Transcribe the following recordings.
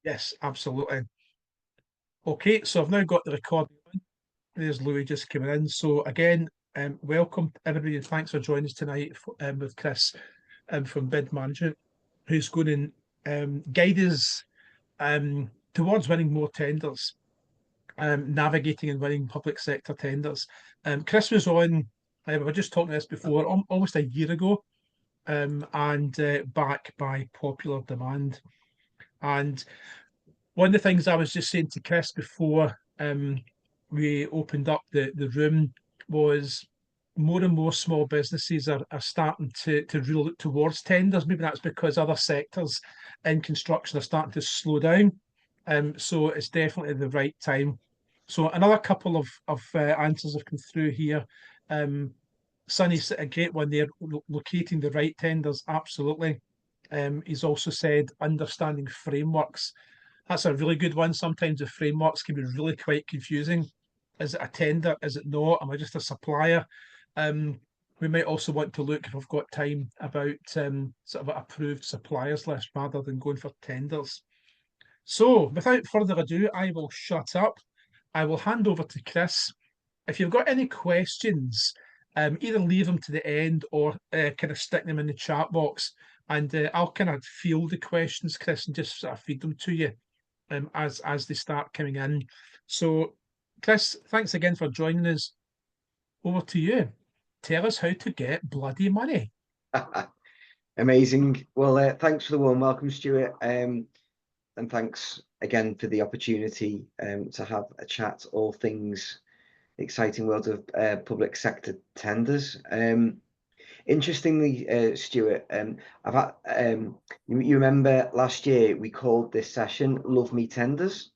Yes, absolutely. Okay, so I've now got the recording on. There's Louis just coming in. So again, welcome everybody, and thanks for joining us tonight with Chris from Bid Management, who's going to guide us towards winning more tenders, navigating and winning public sector tenders. Chris was on, we were just talking this before, almost a year ago, and back by popular demand. And one of the things I was just saying to Chris before we opened up the room was more and more small businesses are starting to really look towards tenders. Maybe that's because other sectors in construction are starting to slow down. So it's definitely the right time. So another couple of answers have come through here. Sonny's a great one there, locating the right tenders, absolutely. He's also said understanding frameworks. That's a really good one. Sometimes the frameworks can be really quite confusing. Is it a tender? Is it not? Am I just a supplier? We might also want to look, if I've got time, about sort of an approved suppliers list rather than going for tenders. So without further ado, I will shut up. I will hand over to Chris. If you've got any questions, either leave them to the end or kind of stick them in the chat box, and I'll kind of field the questions, Chris, and just sort of feed them to you as they start coming in. So, Chris, thanks again for joining us. Over to you. Tell us how to get bloody money. Amazing. Well, thanks for the warm welcome, Stuart. And thanks again for the opportunity to have a chat all things exciting world of public sector tenders. Interestingly, Stuart, I've had you remember last year we called this session "Love Me Tenders."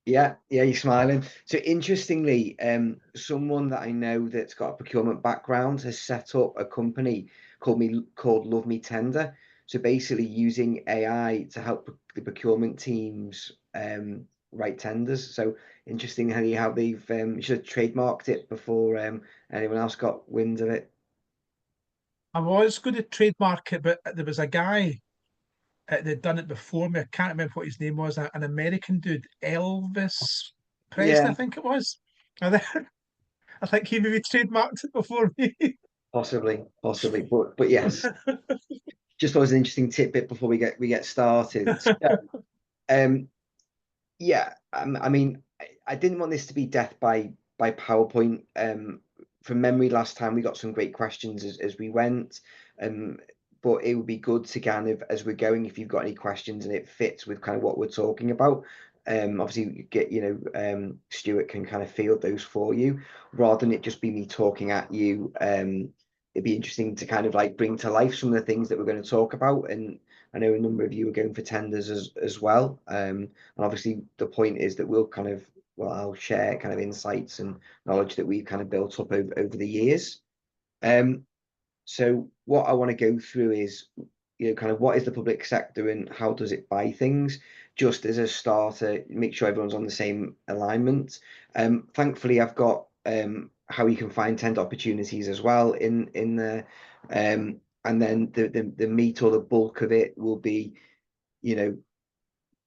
Yeah, you're smiling. So interestingly, someone that I know that's got a procurement background has set up a company called Love Me Tender. So basically using AI to help the procurement teams write tenders. So interesting how they've should have trademarked it before anyone else got wind of it. I was going to trademark it, but there was a guy that done it before me. I can't remember what his name was. An American dude, Elvis Presley, I Yeah, think it was. I think he maybe trademarked it before me. possibly, but yes, just always an interesting tidbit before we get started. So, um, yeah, I mean, I didn't want this to be death by PowerPoint. From memory, last time we got some great questions as we went. But it would be good to kind of, as we're going, if you've got any questions and it fits with kind of what we're talking about. Obviously, you get, Stuart can kind of field those for you rather than it just be me talking at you. It'd be interesting to kind of like bring to life some of the things that we're going to talk about. And I know a number of you are going for tenders as well. And obviously, the point is that I'll share kind of insights and knowledge that we've kind of built up over the years. So what I want to go through is, kind of what is the public sector and how does it buy things? Just as a starter, make sure everyone's on the same alignment. Thankfully, I've got how you can find tender opportunities as well in there. And then the meat or the bulk of it will be,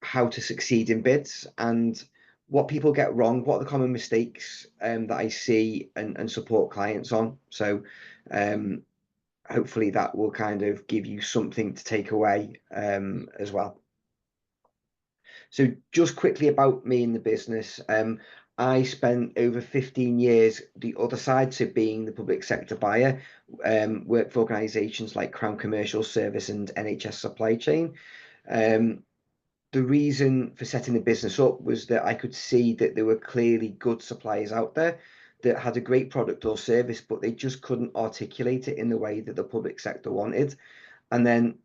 how to succeed in bids and what people get wrong, what are the common mistakes that I see and support clients on. So hopefully that will kind of give you something to take away as well. So just quickly about me in the business. I spent over 15 years the other side, so being the public sector buyer, worked for organisations like Crown Commercial Service and NHS Supply Chain. The reason for setting the business up was that I could see that there were clearly good suppliers out there that had a great product or service, but they just couldn't articulate it in the way that the public sector wanted. And then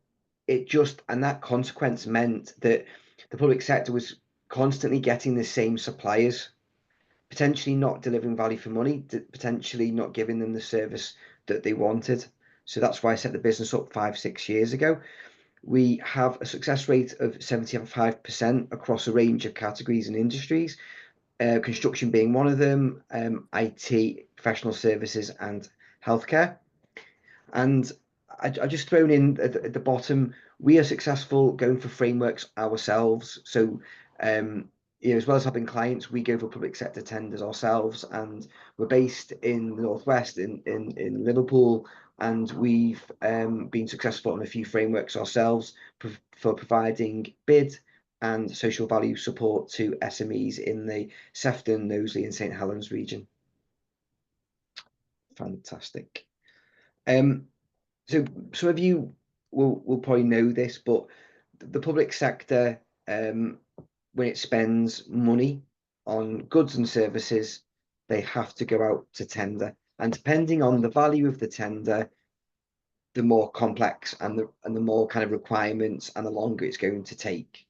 that consequence meant that the public sector was constantly getting the same suppliers, potentially not delivering value for money, potentially not giving them the service that they wanted. So that's why I set the business up 5-6 years ago. We have a success rate of 75% across a range of categories and industries, construction being one of them, IT, professional services, and healthcare. And I just thrown in at the bottom, We are successful going for frameworks ourselves. So, as well as having clients, we go for public sector tenders ourselves, and we're based in the Northwest in Liverpool, and we've been successful on a few frameworks ourselves for providing bid and social value support to SMEs in the Sefton, Knowsley and St Helens region. Fantastic. So some of you will probably know this, but the public sector, when it spends money on goods and services, they have to go out to tender. And depending on the value of the tender, the more complex and the more kind of requirements and the longer it's going to take.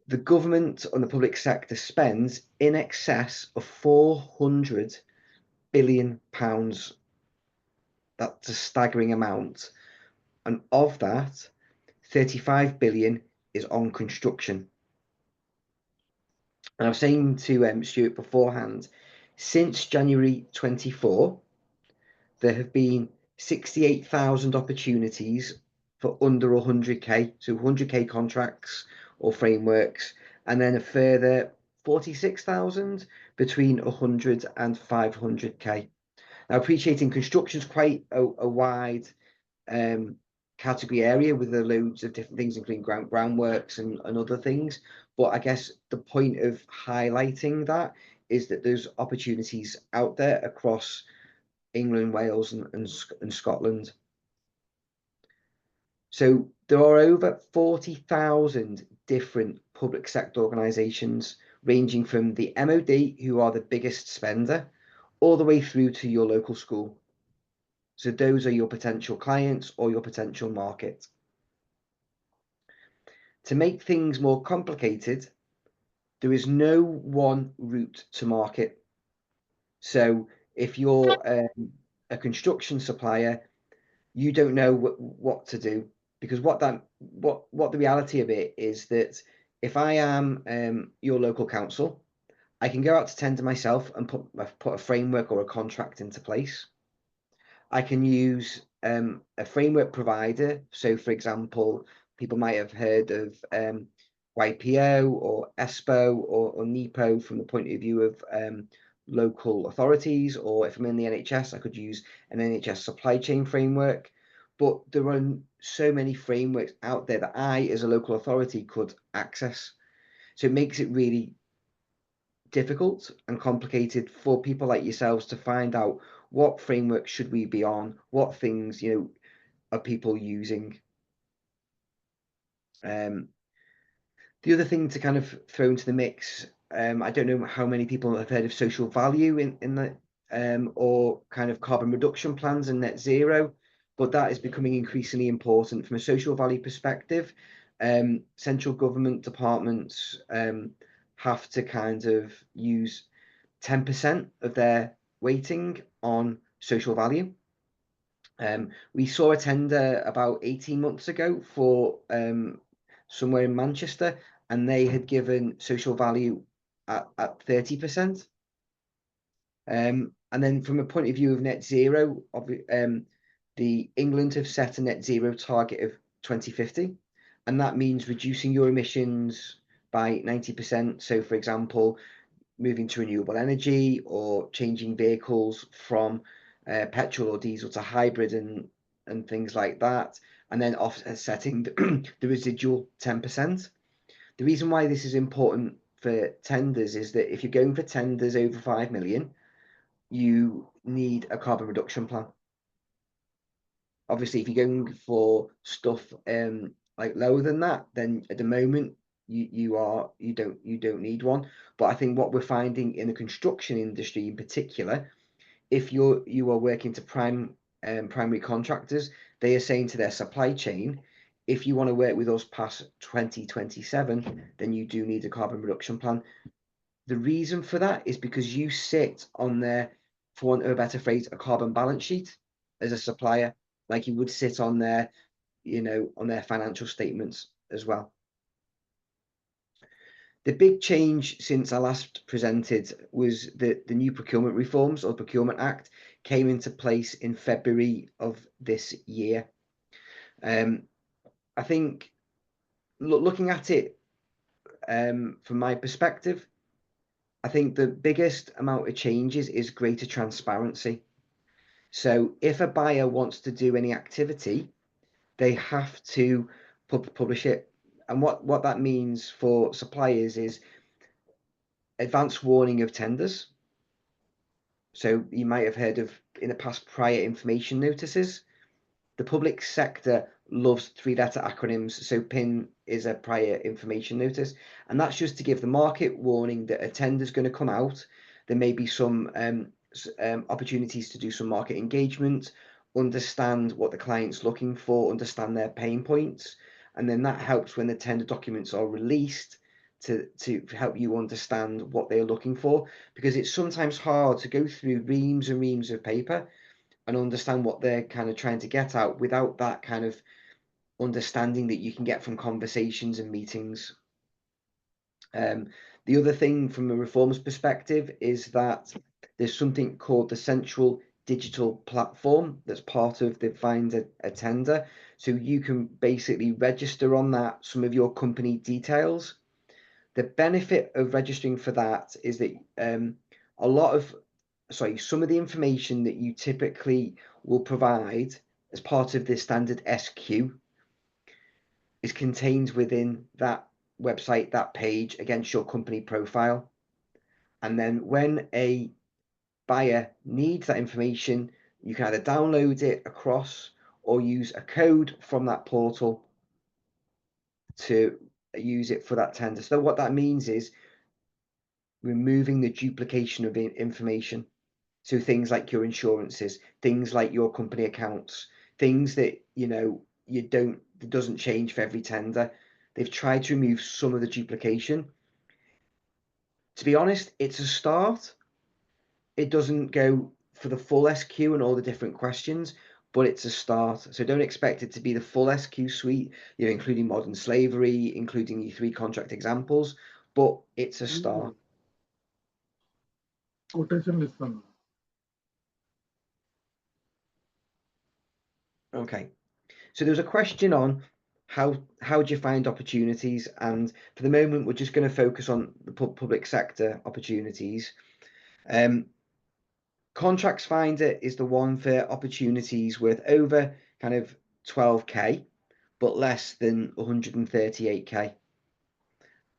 The government and the public sector spends in excess of £400 billion. That's a staggering amount. And of that, 35 billion is on construction. And I was saying to Stuart beforehand, since January 24, there have been 68,000 opportunities for under 100k, so 100k contracts or frameworks, and then a further 46,000 between 100 and 500k. Now, appreciating construction is quite a wide category area with the loads of different things, including groundworks and other things. But I guess the point of highlighting that is that there's opportunities out there across England, Wales and Scotland. So there are over 40,000 different public sector organisations, ranging from the MOD, who are the biggest spender, all the way through to your local school. So those are your potential clients or your potential market. To make things more complicated, there is no one route to market. So if you're a construction supplier, you don't know what to do, because what the reality of it is that if I am your local council, I can go out to tender myself and put a framework or a contract into place. I can use a framework provider. So, for example, people might have heard of YPO or ESPO or NEPO from the point of view of local authorities, or if I'm in the NHS, I could use an NHS supply chain framework. But there are so many frameworks out there that I, as a local authority, could access. So it makes it really difficult and complicated for people like yourselves to find out what framework should we be on, what things are people using. The other thing to kind of throw into the mix, I don't know how many people have heard of social value in the or kind of carbon reduction plans and net zero, but that is becoming increasingly important from a social value perspective. Central government departments have to kind of use 10% of their weighting on social value. We saw a tender about 18 months ago for somewhere in Manchester, and they had given social value at 30%. And then from a point of view of net zero, the England have set a net zero target of 2050, and that means reducing your emissions by 90%. So, for example, moving to renewable energy or changing vehicles from petrol or diesel to hybrid and things like that, and then offsetting the residual 10%. The reason why this is important for tenders is that if you're going for tenders over 5 million, you need a carbon reduction plan. Obviously, if you're going for stuff like lower than that, then at the moment you don't need one. But I think what we're finding in the construction industry in particular, if you are working to primary contractors, they are saying to their supply chain, if you want to work with us past 2027, then you do need a carbon reduction plan. The reason for that is because you sit on their, for want of a better phrase, a carbon balance sheet as a supplier, like you would sit on their, on their financial statements as well. The big change since I last presented was that the new procurement reforms, or Procurement Act, came into place in February of this year. I think looking at it from my perspective, I think the biggest amount of changes is greater transparency. So if a buyer wants to do any activity, they have to publish it. And what that means for suppliers is advance warning of tenders. So you might have heard of in the past prior information notices. The public sector loves three-letter acronyms, so PIN is a prior information notice, and that's just to give the market warning that a tender is going to come out. There may be some opportunities to do some market engagement, understand what the client's looking for, understand their pain points, and then that helps when the tender documents are released to help you understand what they're looking for, because it's sometimes hard to go through reams and reams of paper and understand what they're kind of trying to get at without that kind of understanding that you can get from conversations and meetings. The other thing from a reforms perspective is that there's something called the central digital platform that's part of the Find a Tender. So you can basically register on that some of your company details. The benefit of registering for that is that a lot of some of the information that you typically will provide as part of the standard SQ is contained within that website, that page against your company profile. And then when a buyer needs that information, you can either download it across or use a code from that portal to use it for that tender. So what that means is removing the duplication of information. So things like your insurances, things like your company accounts, things that it doesn't change for every tender. They've tried to remove some of the duplication. To be honest, it's a start. It doesn't go for the full SQ and all the different questions, but it's a start. So don't expect it to be the full SQ suite, including modern slavery, including the 3 contract examples, but it's a start. Quotation list. Okay. So there's a question on how do you find opportunities, and for the moment we're just going to focus on the public sector opportunities. Contracts Finder is the one for opportunities worth over kind of 12k but less than 138k,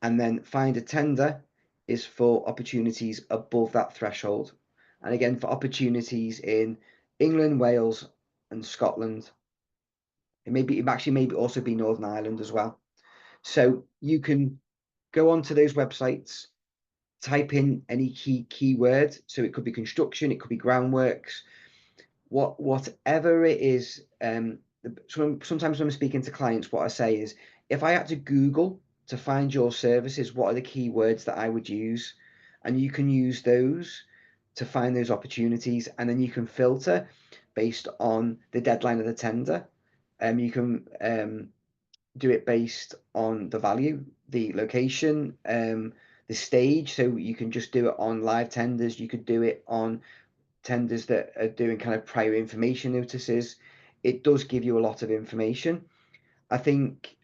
and then Find a Tender is for opportunities above that threshold, and again for opportunities in England, Wales and Scotland. It actually maybe also be Northern Ireland as well. So you can go onto those websites, type in any keyword. So it could be construction, it could be groundworks, whatever it is. Sometimes when I'm speaking to clients, what I say is, if I had to Google to find your services, what are the keywords that I would use? And you can use those to find those opportunities, and then you can filter based on the deadline of the tender. You can do it based on the value, the location, the stage. So you can just do it on live tenders. You could do it on tenders that are doing kind of prior information notices. It does give you a lot of information. I think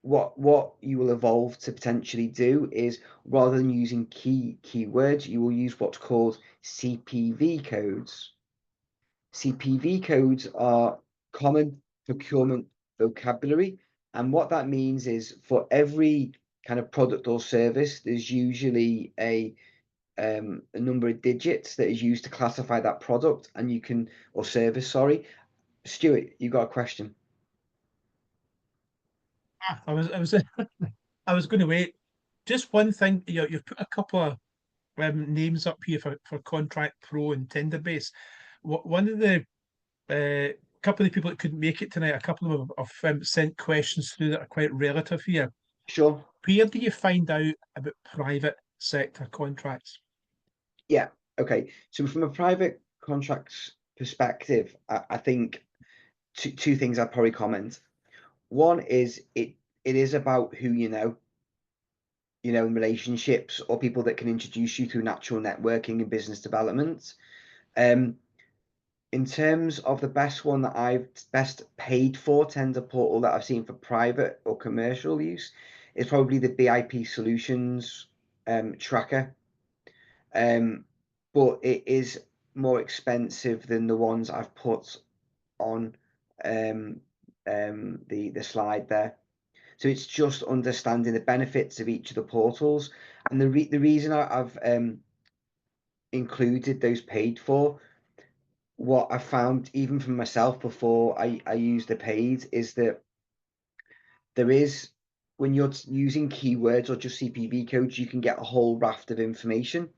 what you will evolve to potentially do is, rather than using keywords, you will use what's called CPV codes. CPV codes are common procurement vocabulary, and what that means is for every kind of product or service, there's usually a number of digits that is used to classify that product, and you can, or service, sorry. Stuart, you got a question? I was I was going to wait. Just one thing, you've put a couple of names up here for Contract Pro and Tender Base. One of the couple of the people that couldn't make it tonight, a couple of them have sent questions through that are quite relative here. Sure. Where do you find out about private sector contracts? Yeah. Okay. So from a private contracts perspective, I think two things I'd probably comment. One is it is about who in relationships, or people that can introduce you through natural networking and business development. In terms of the best one that I've best paid for tender portal that I've seen for private or commercial use is probably the BIP Solutions tracker. But it is more expensive than the ones I've put on the slide there. So it's just understanding the benefits of each of the portals, and the reason I've included those paid for, what I found even for myself before I used the paid, is that there is, when you're using keywords or just CPV codes, you can get a whole raft of information.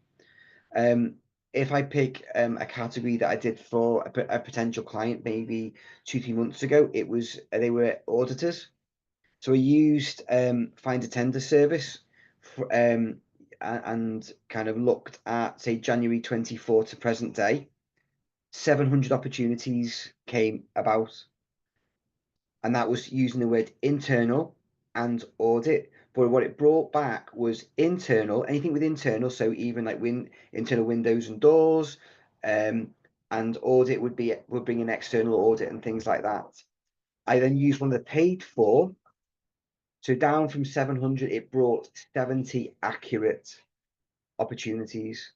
If I pick a category that I did for a potential client maybe 2-3 months ago, it was they were auditors. So I used Find a Tender service for, and kind of looked at, say, January 24 to present day. 700 opportunities came about, and that was using the word internal and audit. But what it brought back was internal, anything with internal, so even like internal windows and doors, and audit would bring an external audit and things like that. I then used one of the paid for, so down from 700, it brought 70 accurate opportunities.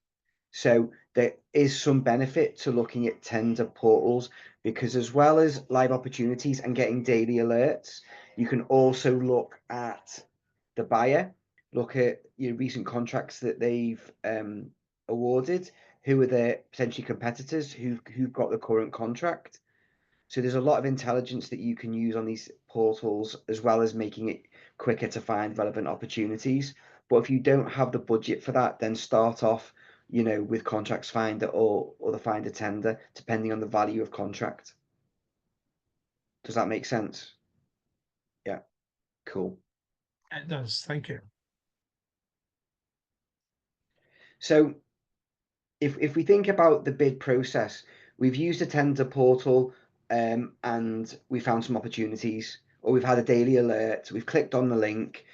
So there is some benefit to looking at tender portals, because as well as live opportunities and getting daily alerts, you can also look at the buyer, look at your recent contracts that they've awarded, who are their potentially competitors, who've got the current contract. So there's a lot of intelligence that you can use on these portals, as well as making it quicker to find relevant opportunities. But if you don't have the budget for that, then start off, with Contracts Finder or the Finder Tender, depending on the value of contract. Does that make sense? Yeah, cool. It does. Thank you. So if we think about the bid process, we've used a tender portal, and we found some opportunities, or we've had a daily alert, we've clicked on the link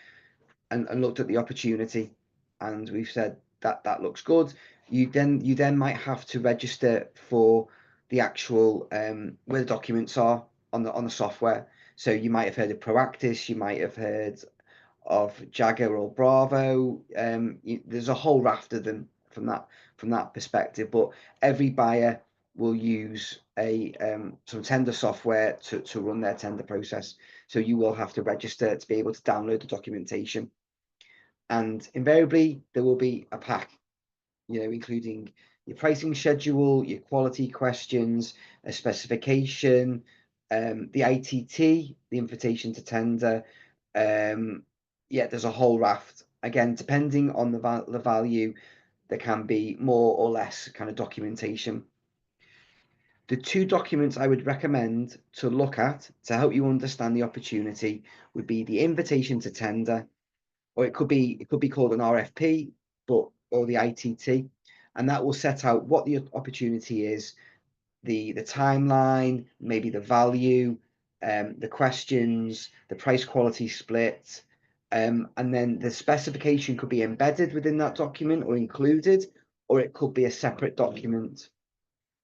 and looked at the opportunity, and we've said that looks good. You then might have to register for the actual where the documents are on the software. So you might have heard of Proactis, you might have heard of Jagger or Bravo. There's a whole raft of them from that perspective, but every buyer will use some tender software to run their tender process. So you will have to register to be able to download the documentation, and invariably there will be a pack, including your pricing schedule, your quality questions, a specification, the ITT, the invitation to tender. There's a whole raft. Again, depending on the value, there can be more or less kind of documentation. The two documents I would recommend to look at to help you understand the opportunity would be the invitation to tender, or it could be called an RFP, or the ITT, and that will set out what the opportunity is, the timeline, maybe the value, the questions, the price quality split, and then the specification could be embedded within that document or included, or it could be a separate document.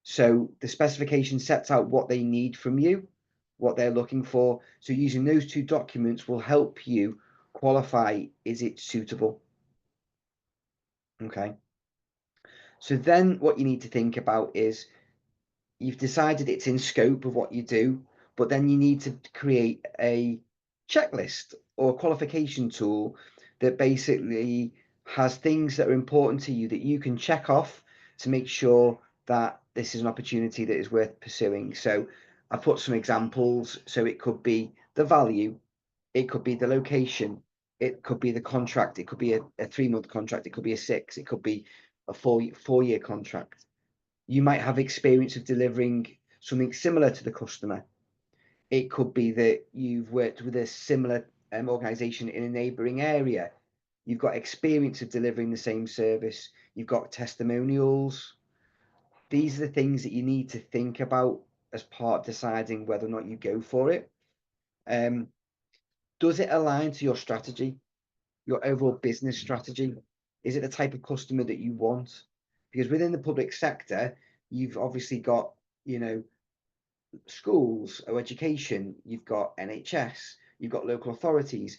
So the specification sets out what they need from you, what they're looking for. So using those two documents will help you qualify, is it suitable? Okay. So then what you need to think about is, you've decided it's in scope of what you do, but then you need to create a checklist or a qualification tool that basically has things that are important to you that you can check off to make sure that this is an opportunity that is worth pursuing. So I put some examples. So it could be the value, it could be the location, it could be the contract, it could be a 3-month contract, it could be a 6, it could be a 4-year contract. You might have experience of delivering something similar to the customer. It could be that you've worked with a similar organization in a neighboring area. You've got experience of delivering the same service. You've got testimonials. These are the things that you need to think about as part of deciding whether or not you go for it. Does it align to your strategy, your overall business strategy? Is it the type of customer that you want? Because within the public sector, you've obviously got you know, schools or education, you've got NHS, you've got local authorities.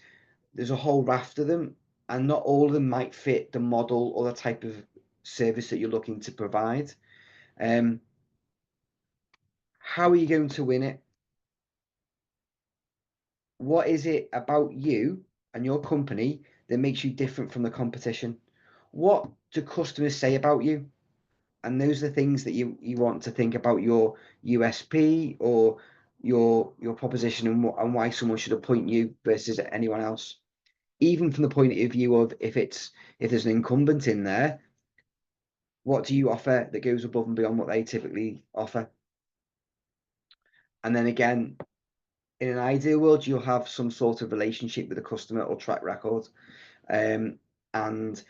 There's a whole raft of them, and not all of them might fit the model or the type of service that you're looking to provide. How are you going to win it? What is it about you and your company that makes you different from the competition? What do customers say about you? And those are the things that you want to think about your USP or your proposition, and why someone should appoint you versus anyone else. Even from the point of view of if there's an incumbent in there, what do you offer that goes above and beyond what they typically offer? And then again, in an ideal world, you'll have some sort of relationship with the customer or track record. And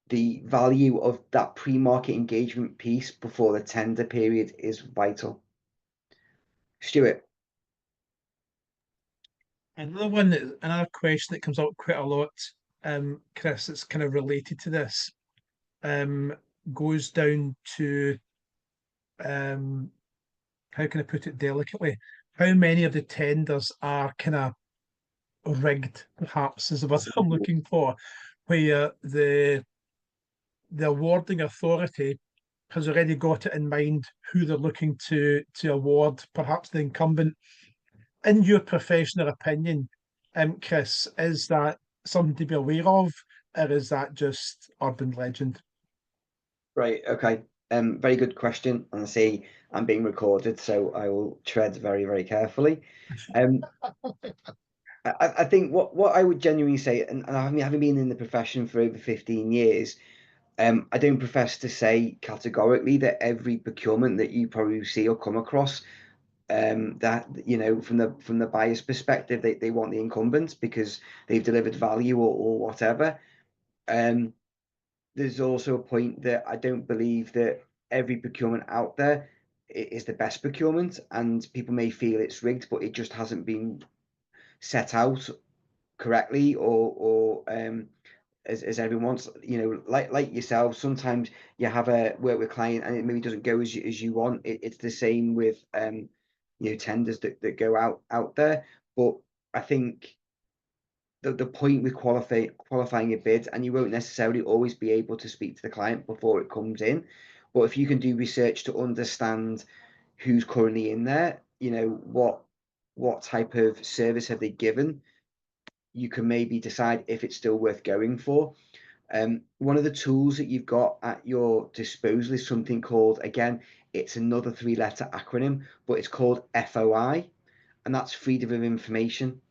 the value of that pre-market engagement piece before the tender period is vital. Stuart. Another question that comes up quite a lot, Chris, that's kind of related to this, goes down to, how can I put it delicately? How many of the tenders are kind of rigged, perhaps is the word I'm looking for, where the awarding authority has already got it in mind who they're looking to award, perhaps the incumbent. In your professional opinion, Chris, is that something to be aware of, or is that just urban legend? Right, okay. Very good question. And I see I'm being recorded, so I will tread very, very carefully. Um, I think what I would genuinely say, and having been in the profession for over 15 years, I don't profess to say categorically that every procurement that you probably see or come across, that from the buyer's perspective, they want the incumbents because they've delivered value or whatever. There's also a point that I don't believe that every procurement out there is the best procurement, and people may feel it's rigged, but it just hasn't been set out correctly or as everyone wants. Like yourself, sometimes you have a work with a client and it maybe doesn't go as you want. It's the same with tenders that go out there. But I think the point with qualifying a bid, and you won't necessarily always be able to speak to the client before it comes in, but if you can do research to understand who's currently in there, what type of service have they given, you can maybe decide if it's still worth going for. One of the tools that you've got at your disposal is something called, again, it's another 3-letter acronym, but it's called FOI, and that's freedom of information.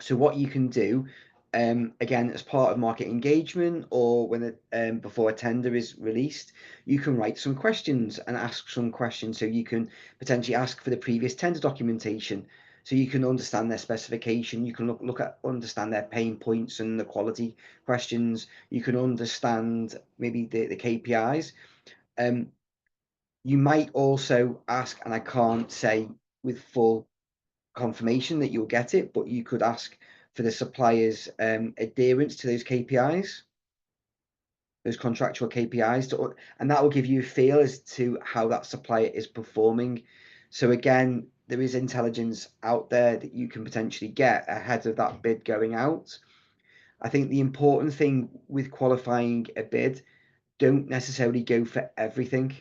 So what you can do, again, as part of market engagement or when before a tender is released, you can write some questions and ask some questions. So you can potentially ask for the previous tender documentation, so you can understand their specification. You can understand their pain points and the quality questions. You can understand maybe the KPIs. You might also ask, and I can't say with full confirmation that you'll get it, but you could ask for the supplier's adherence to those KPIs, those contractual KPIs, and that will give you a feel as to how that supplier is performing. So again, there is intelligence out there that you can potentially get ahead of that bid going out. I think the important thing with qualifying a bid, don't necessarily go for everything.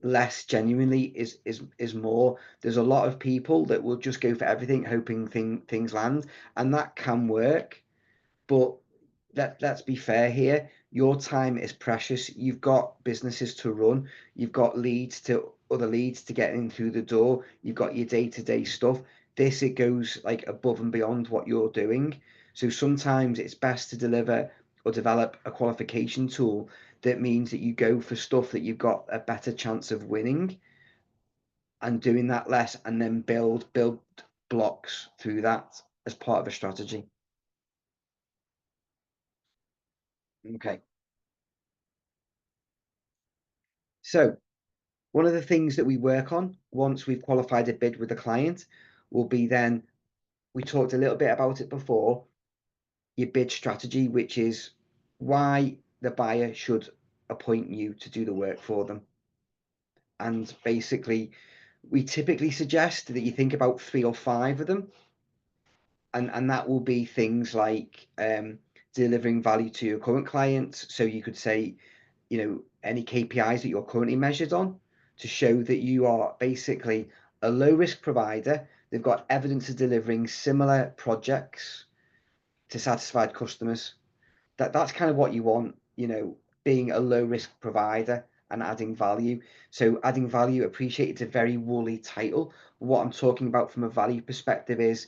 Less genuinely is more. There's a lot of people that will just go for everything, hoping things land, and that can work. But let's be fair here. Your time is precious. You've got businesses to run. You've got other leads to get in through the door. You've got your day-to-day stuff. It goes like above and beyond what you're doing. So sometimes it's best to deliver or develop a qualification tool that means that you go for stuff that you've got a better chance of winning and doing that less, and then build blocks through that as part of a strategy. Okay. So one of the things that we work on once we've qualified a bid with a client will be then, we talked a little bit about it before, your bid strategy, which is why the buyer should appoint you to do the work for them. And basically, we typically suggest that you think about 3 or 5 of them. And that will be things like delivering value to your current clients. So you could say, any KPIs that you're currently measured on to show that you are basically a low risk provider. They've got evidence of delivering similar projects to satisfied customers. That's kind of what you want, being a low risk provider and adding value. So adding value, appreciate it's a very woolly title. What I'm talking about from a value perspective is,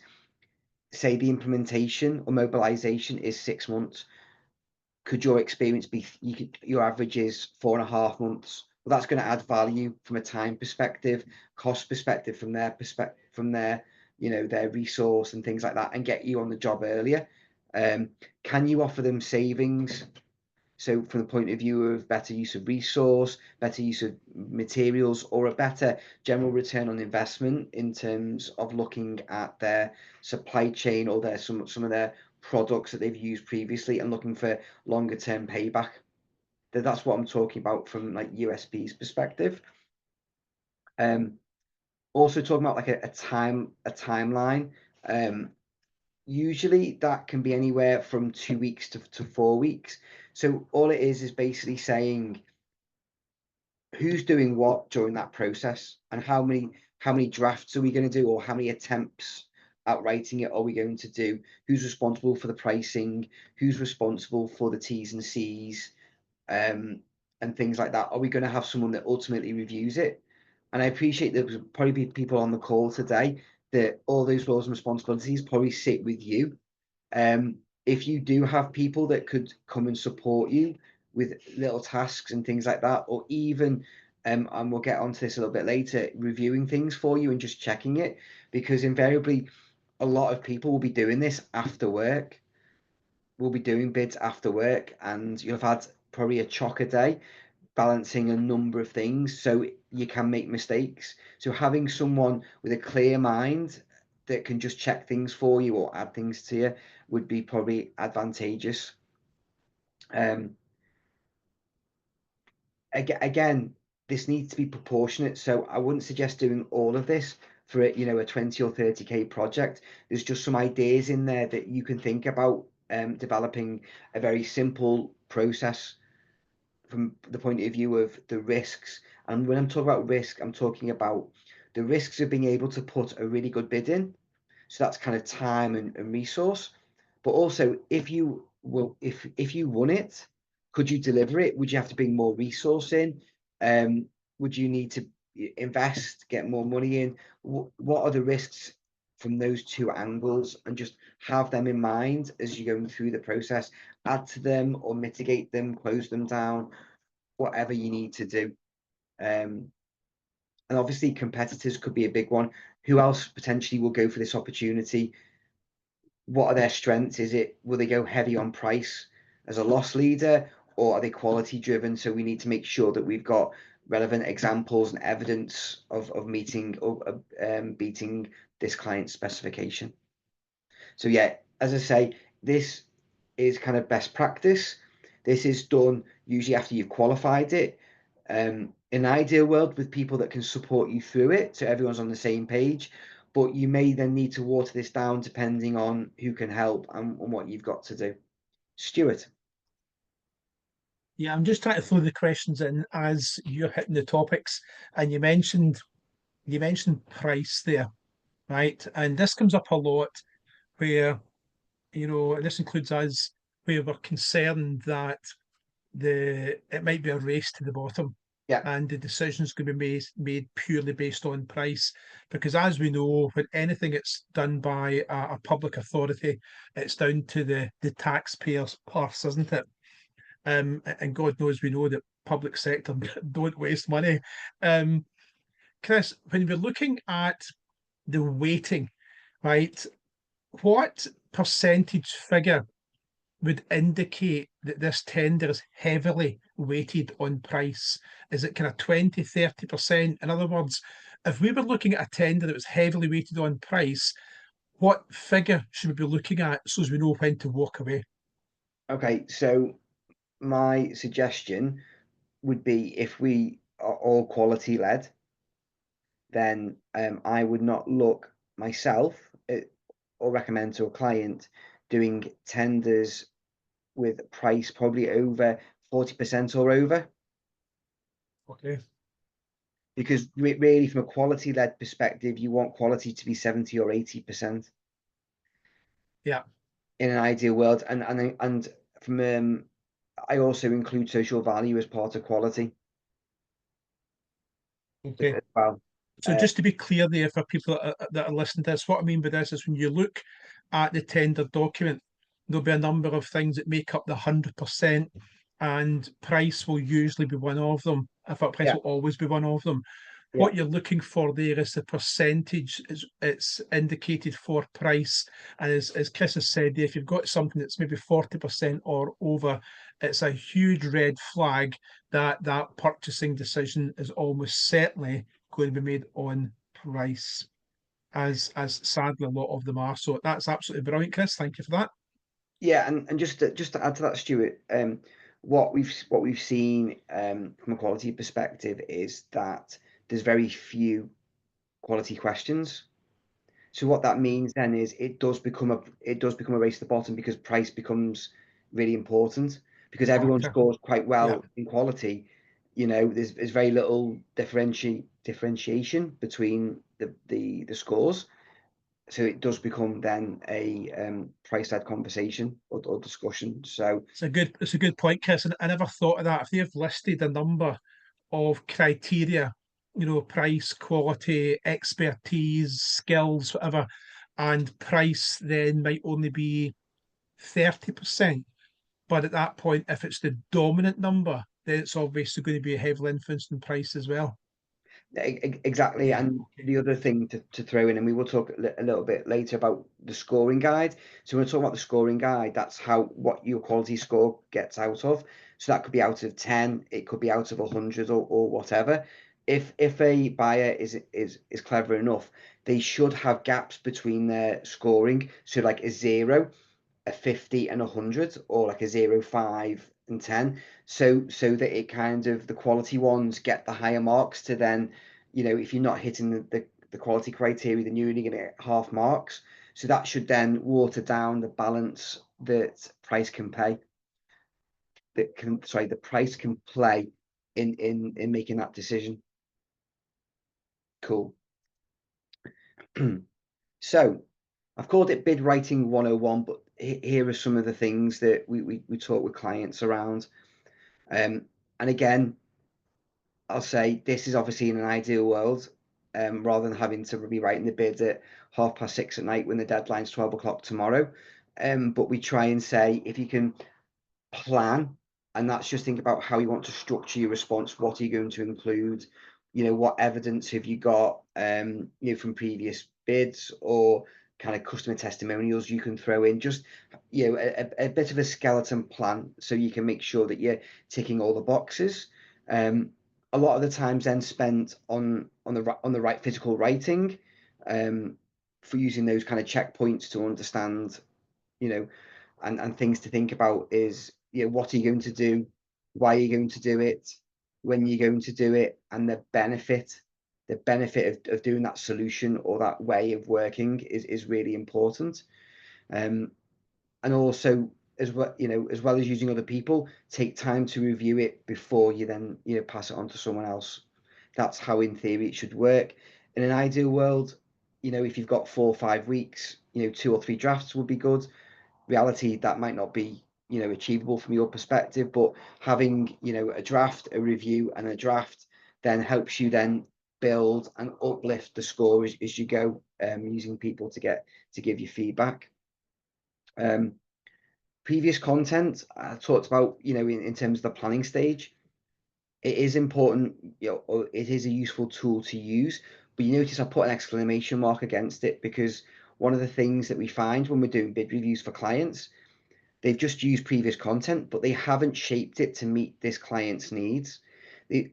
say the implementation or mobilization is 6 months. Could your experience be, your average is 4.5 months? Well, that's going to add value from a time perspective, cost perspective, from their perspective, from their, their resource and things like that, and get you on the job earlier. Can you offer them savings? So from the point of view of better use of resource, better use of materials, or a better general return on investment in terms of looking at their supply chain or some of their products that they've used previously and looking for longer term payback. That's what I'm talking about from like USP's perspective. Also talking about like a timeline. Usually that can be anywhere from 2 weeks to 4 weeks. So all it is basically saying who's doing what during that process, and how many drafts are we going to do, or how many attempts at writing it are we going to do, who's responsible for the pricing, who's responsible for the T's and C's, and things like that. Are we going to have someone that ultimately reviews it? And I appreciate there's probably be people on the call today that all those roles and responsibilities probably sit with you. If you do have people that could come and support you with little tasks and things like that, or even, and we'll get onto this a little bit later, reviewing things for you and just checking it, because invariably a lot of people will be doing this after work. We'll be doing bids after work, and you'll have had probably a chocker day balancing a number of things, so you can make mistakes. So having someone with a clear mind that can just check things for you or add things to you would be probably advantageous. Again, this needs to be proportionate, so I wouldn't suggest doing all of this for a 20 or 30k project. There's just some ideas in there that you can think about, developing a very simple process from the point of view of the risks. And when I'm talking about risk, I'm talking about the risks of being able to put a really good bid in. So that's kind of time and resource. But also, if you won it, could you deliver it? Would you have to bring more resource in? Would you need to invest, get more money in? What are the risks from those two angles? And just have them in mind as you're going through the process. Add to them or mitigate them, close them down, whatever you need to do. And obviously competitors could be a big one. Who else potentially will go for this opportunity? What are their strengths? Will they go heavy on price as a loss leader, or are they quality driven? So we need to make sure that we've got relevant examples and evidence of meeting or beating this client's specification. So yeah, as I say, this is kind of best practice. This is done usually after you've qualified it. In an ideal world, with people that can support you through it, so everyone's on the same page. But you may then need to water this down depending on who can help and what you've got to do. Stuart. Yeah, I'm just trying to throw the questions in as you're hitting the topics, and you mentioned price there, right? And this comes up a lot where, and this includes us, where we're concerned that it might be a race to the bottom, Yeah. and the decision's going to be made purely based on price. Because as we know, when anything that's done by a public authority, it's down to the taxpayer's purse, isn't it? And God knows we know that public sector don't waste money. Chris, when we're looking at the weighting, right, what percentage figure would indicate that this tender is heavily weighted on price? Is it kind of 20, 30%? In other words, if we were looking at a tender that was heavily weighted on price, what figure should we be looking at so as we know when to walk away? Okay, so my suggestion would be, if we are all quality led, then I would not look myself at, or recommend to a client doing tenders with price probably over 40% or over, Okay. because really from a quality led perspective, you want quality to be 70 or 80% Yeah. in an ideal world. And from I also include social value as part of quality Okay. as well. So just to be clear there for people that are listening to this, what I mean by this is when you look at the tender document, there'll be a number of things that make up the 100%, and price will usually be one of them. In fact, price Yeah, will always be one of them. yeah, What you're looking for there is the percentage it's indicated for price. And as Chris has said, if you've got something that's maybe 40% or over, it's a huge red flag that that purchasing decision is almost certainly going to be made on price, as sadly a lot of them are. So that's absolutely brilliant, Chris. Thank you for that. yeah. And just to add to that, Stuart, what we've seen from a quality perspective is that there's very few quality questions. So what that means then is it does become a race to the bottom, because price becomes really important, because everyone Gotcha. scores quite Yeah. well in quality. There's very little differentiation between the scores. So it does become then a price led conversation or discussion. So It's a good point, Chris. And I never thought of that. If they've listed a number of criteria, price, quality, expertise, skills, whatever, and price then might only be 30%. But at that point, if it's the dominant number, then it's obviously going to be heavily influenced in price as well. Exactly. Yeah. And Okay. the other thing to throw in, and we will talk a little bit later about the scoring guide. So when we talk about the scoring guide, that's how what your quality score gets out of. So that could be out of 10, it could be out of 100, or whatever. If a buyer is clever enough, they should have gaps between their scoring. So like a 0, a 50 and 100, or like a 0, 5 and 10, so that it kind of, the quality ones get the higher marks, to then, if you're not hitting the quality criteria, then you're only going to get half marks. So that should then water down the balance that price can pay, the price can play in making that decision. Cool. So I've called it bid writing 101, but here are some of the things that we talk with clients around. And again, I'll say this is obviously in an ideal world, rather than having to be writing the bid at 6:30 at night when the deadline's 12 o'clock tomorrow. But we try and say, if you can plan, and that's just think about how you want to structure your response. What are you going to include? What evidence have you got, from previous bids, or kind of customer testimonials you can throw in, just a bit of a skeleton plan, so you can make sure that you're ticking all the boxes. A lot of the times then spent on the right physical writing, for using those kind of checkpoints to understand, you know and things to think about is, what are you going to do, why are you going to do it, when you're going to do it, and the benefit of doing that solution or that way of working is really important. And also, as well as using other people, take time to review it before you then pass it on to someone else. That's how in theory it should work. In an ideal world, if you've got 4 or 5 weeks, 2 or 3 drafts would be good. Reality, that might not be achievable from your perspective, but having a draft, a review, and a draft then helps you then build and uplift the score as you go, using people to give you feedback. Previous content I talked about, in terms of the planning stage, it is important, or it is a useful tool to use, but you notice I put an exclamation mark against it, because one of the things that we find when we're doing bid reviews for clients, they've just used previous content, but they haven't shaped it to meet this client's needs.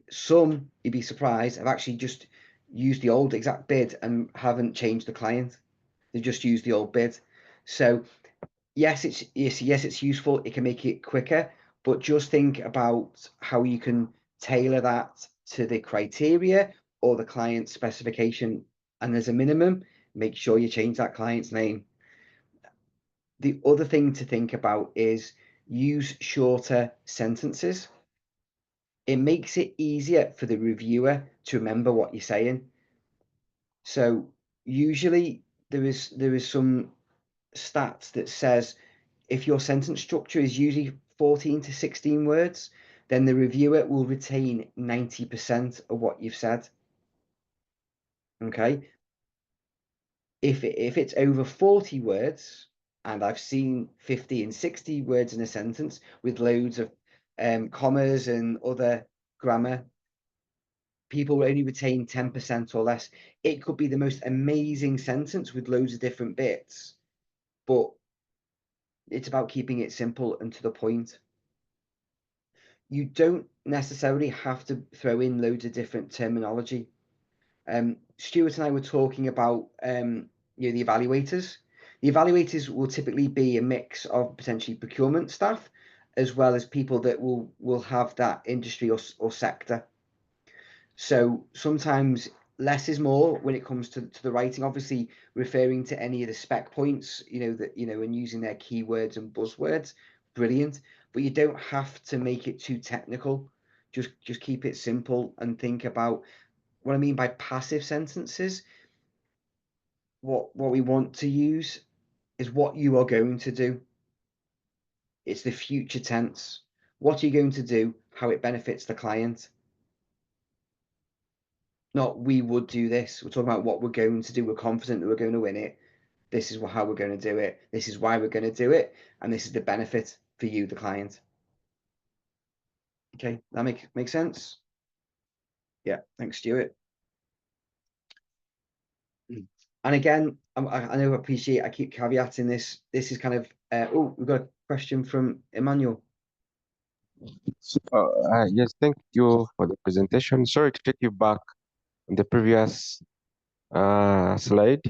Some, you'd be surprised, have actually just used the old exact bid and haven't changed the client. They've just used the old bid. So yes, it's useful. It can make it quicker, but just think about how you can tailor that to the criteria or the client specification and there's a minimum, make sure you change that client's name. The other thing to think about is use shorter sentences. It makes it easier for the reviewer to remember what you're saying. So usually there is some stats that says if your sentence structure is usually 14 to 16 words, then the reviewer will retain 90% of what you've said. Okay. If it's over 40 words, and I've seen 50 and 60 words in a sentence with loads of commas and other grammar, people will only retain 10% or less. It could be the most amazing sentence with loads of different bits, but it's about keeping it simple and to the point. You don't necessarily have to throw in loads of different terminology. Stuart and I were talking about the evaluators. The evaluators will typically be a mix of potentially procurement staff, as well as people that will have that industry or sector. So sometimes less is more when it comes to the writing. Obviously, referring to any of the spec points, and using their keywords and buzzwords, brilliant. But you don't have to make it too technical. Just keep it simple and think about what I mean by passive sentences. What we want to use is what you are going to do. It's the future tense. What are you going to do? How it benefits the client. Not we would do this. We're talking about what we're going to do. We're confident that we're going to win it. This is how we're going to do it. This is why we're going to do it. And this is the benefit for you, the client. Okay, that makes sense? Yeah, thanks, Stuart. And again, I know I appreciate, I keep caveating this. This is kind of, we've got a question from Emmanuel. Yes, thank you for the presentation. Sorry to take you back on the previous slide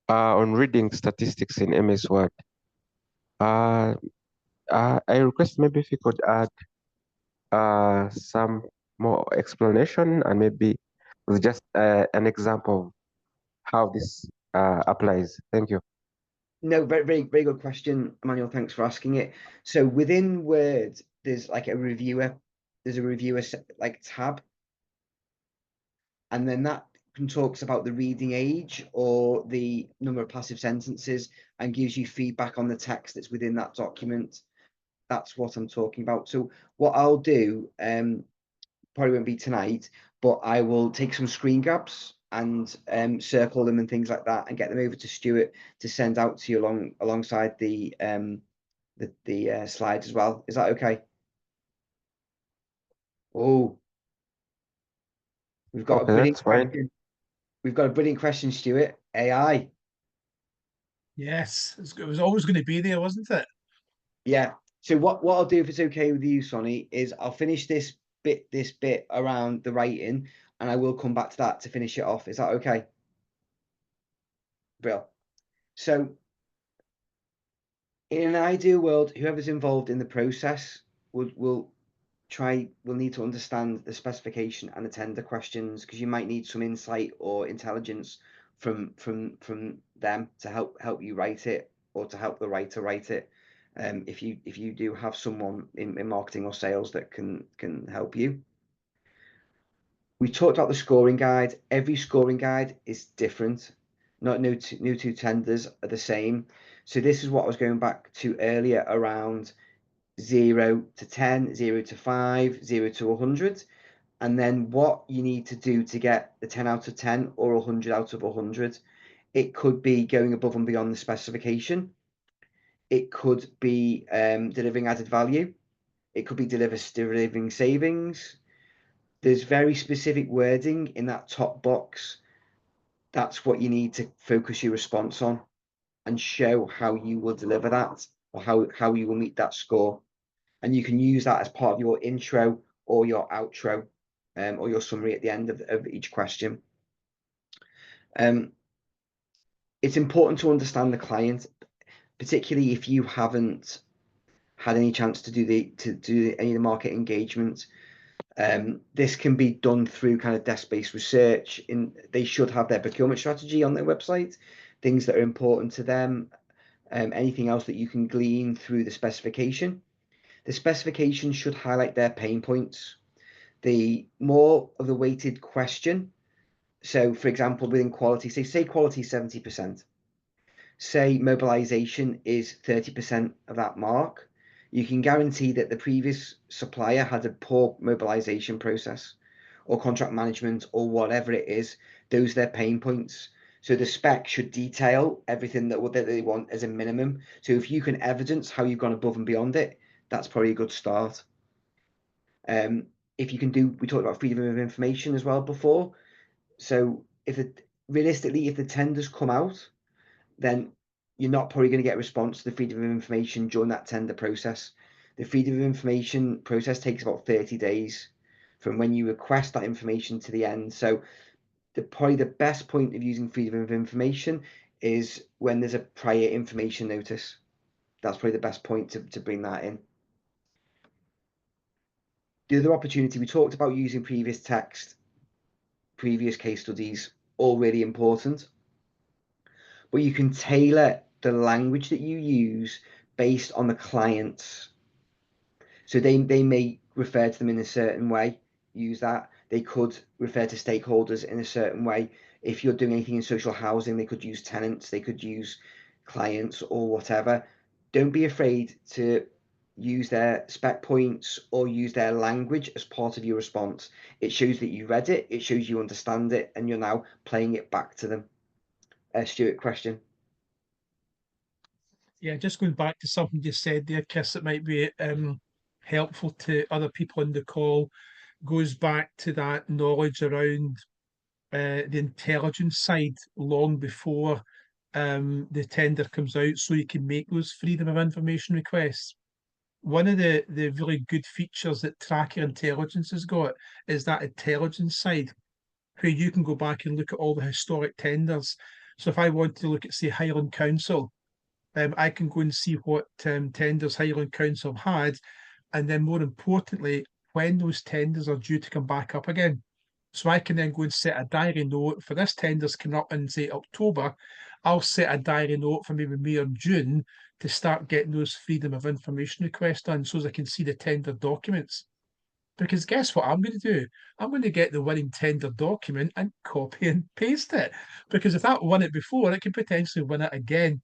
on reading statistics in MS Word. I request maybe if you could add some more explanation and maybe with just an example of how this applies. Thank you. No, very, very, very good question, Emmanuel. Thanks for asking it. So within Word, there's like a reviewer, like tab, and then that talks about the reading age or the number of passive sentences and gives you feedback on the text that's within that document. That's what I'm talking about. So what I'll do, probably won't be tonight, but I will take some screen grabs and circle them and things like that and get them over to Stuart to send out to you alongside the slides as well. Is that okay? Oh, we've got a brilliant question. We've got a brilliant question, Stuart. AI. Yes, it was always going to be there, wasn't it? Yeah. So what I'll do, if it's okay with you, Sonny, is I'll finish this bit around the writing, and I will come back to that to finish it off. Is that okay? Brill. So in an ideal world, whoever's involved in the process will need to understand the specification and the tender questions, because you might need some insight or intelligence from them to help you write it, or to help the writer write it. If you do have someone in marketing or sales that can help you. We talked about the scoring guide. Every scoring guide is different. No two tenders are the same. So this is what I was going back to earlier around 0 to 10, 0 to 5, 0 to 100. And then what you need to do to get the 10 out of 10 or 100 out of 100. It could be going above and beyond the specification. It could be delivering added value. It could be delivering savings. There's very specific wording in that top box. That's what you need to focus your response on and show how you will deliver that, or how you will meet that score. And you can use that as part of your intro or your outro, or your summary at the end of each question. It's important to understand the client, particularly if you haven't had any chance to do any of the market engagement. This can be done through kind of desk-based research. They should have their procurement strategy on their website, things that are important to them, anything else that you can glean through the specification. The specification should highlight their pain points. The more of the weighted question, so for example, within quality, say quality is 70%, say mobilization is 30% of that mark, you can guarantee that the previous supplier had a poor mobilization process or contract management or whatever it is. Those are their pain points. So the spec should detail everything that they want as a minimum. So if you can evidence how you've gone above and beyond it, that's probably a good start. If you can do, we talked about freedom of information as well before. So realistically, if the tenders come out, then you're not probably going to get a response to the freedom of information during that tender process. The freedom of information process takes about 30 days from when you request that information to the end. So probably the best point of using freedom of information is when there's a prior information notice. That's probably the best point to bring that in. The other opportunity, we talked about using previous text, previous case studies, all really important. But you can tailor the language that you use based on the clients. So they may refer to them in a certain way, use that. They could refer to stakeholders in a certain way. If you're doing anything in social housing, they could use tenants, they could use clients or whatever. Don't be afraid to use their spec points or use their language as part of your response. It shows that you read it, it shows you understand it, and you're now playing it back to them. Stuart, question? Yeah, just going back to something you said there, Chris, that might be helpful to other people on the call, goes back to that knowledge around the intelligence side long before the tender comes out, so you can make those freedom of information requests. One of the really good features that Tracker Intelligence has got is that intelligence side, where you can go back and look at all the historic tenders. So if I want to look at, say, Highland Council, I can go and see what tenders Highland Council had, and then more importantly, when those tenders are due to come back up again. So I can then go and set a diary note for this tender's coming up in, say, October. I'll set a diary note for maybe May or June to start getting those freedom of information requests done so as I can see the tender documents. Because guess what I'm going to do? I'm going to get the winning tender document and copy and paste it. Because if that won it before, it could potentially win it again.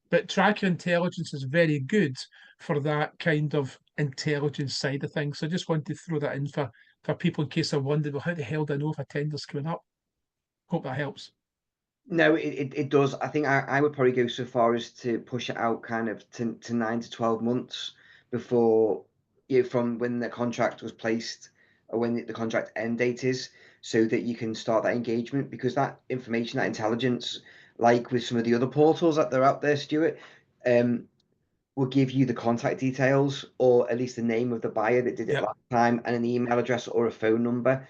But tracker intelligence is very good for that kind of intelligence side of things. So I just wanted to throw that in for people in case they're wondering, well, how the hell do I know if a tender's coming up? Hope that helps. No, it does. I think I would probably go so far as to push it out kind of to 9 to 12 months before, from when the contract was placed or when the contract end date is, so that you can start that engagement, because that information, that intelligence, like with some of the other portals that they're out there, Stuart, will give you the contact details or at least the name of the buyer that did it last time and an email address or a phone number.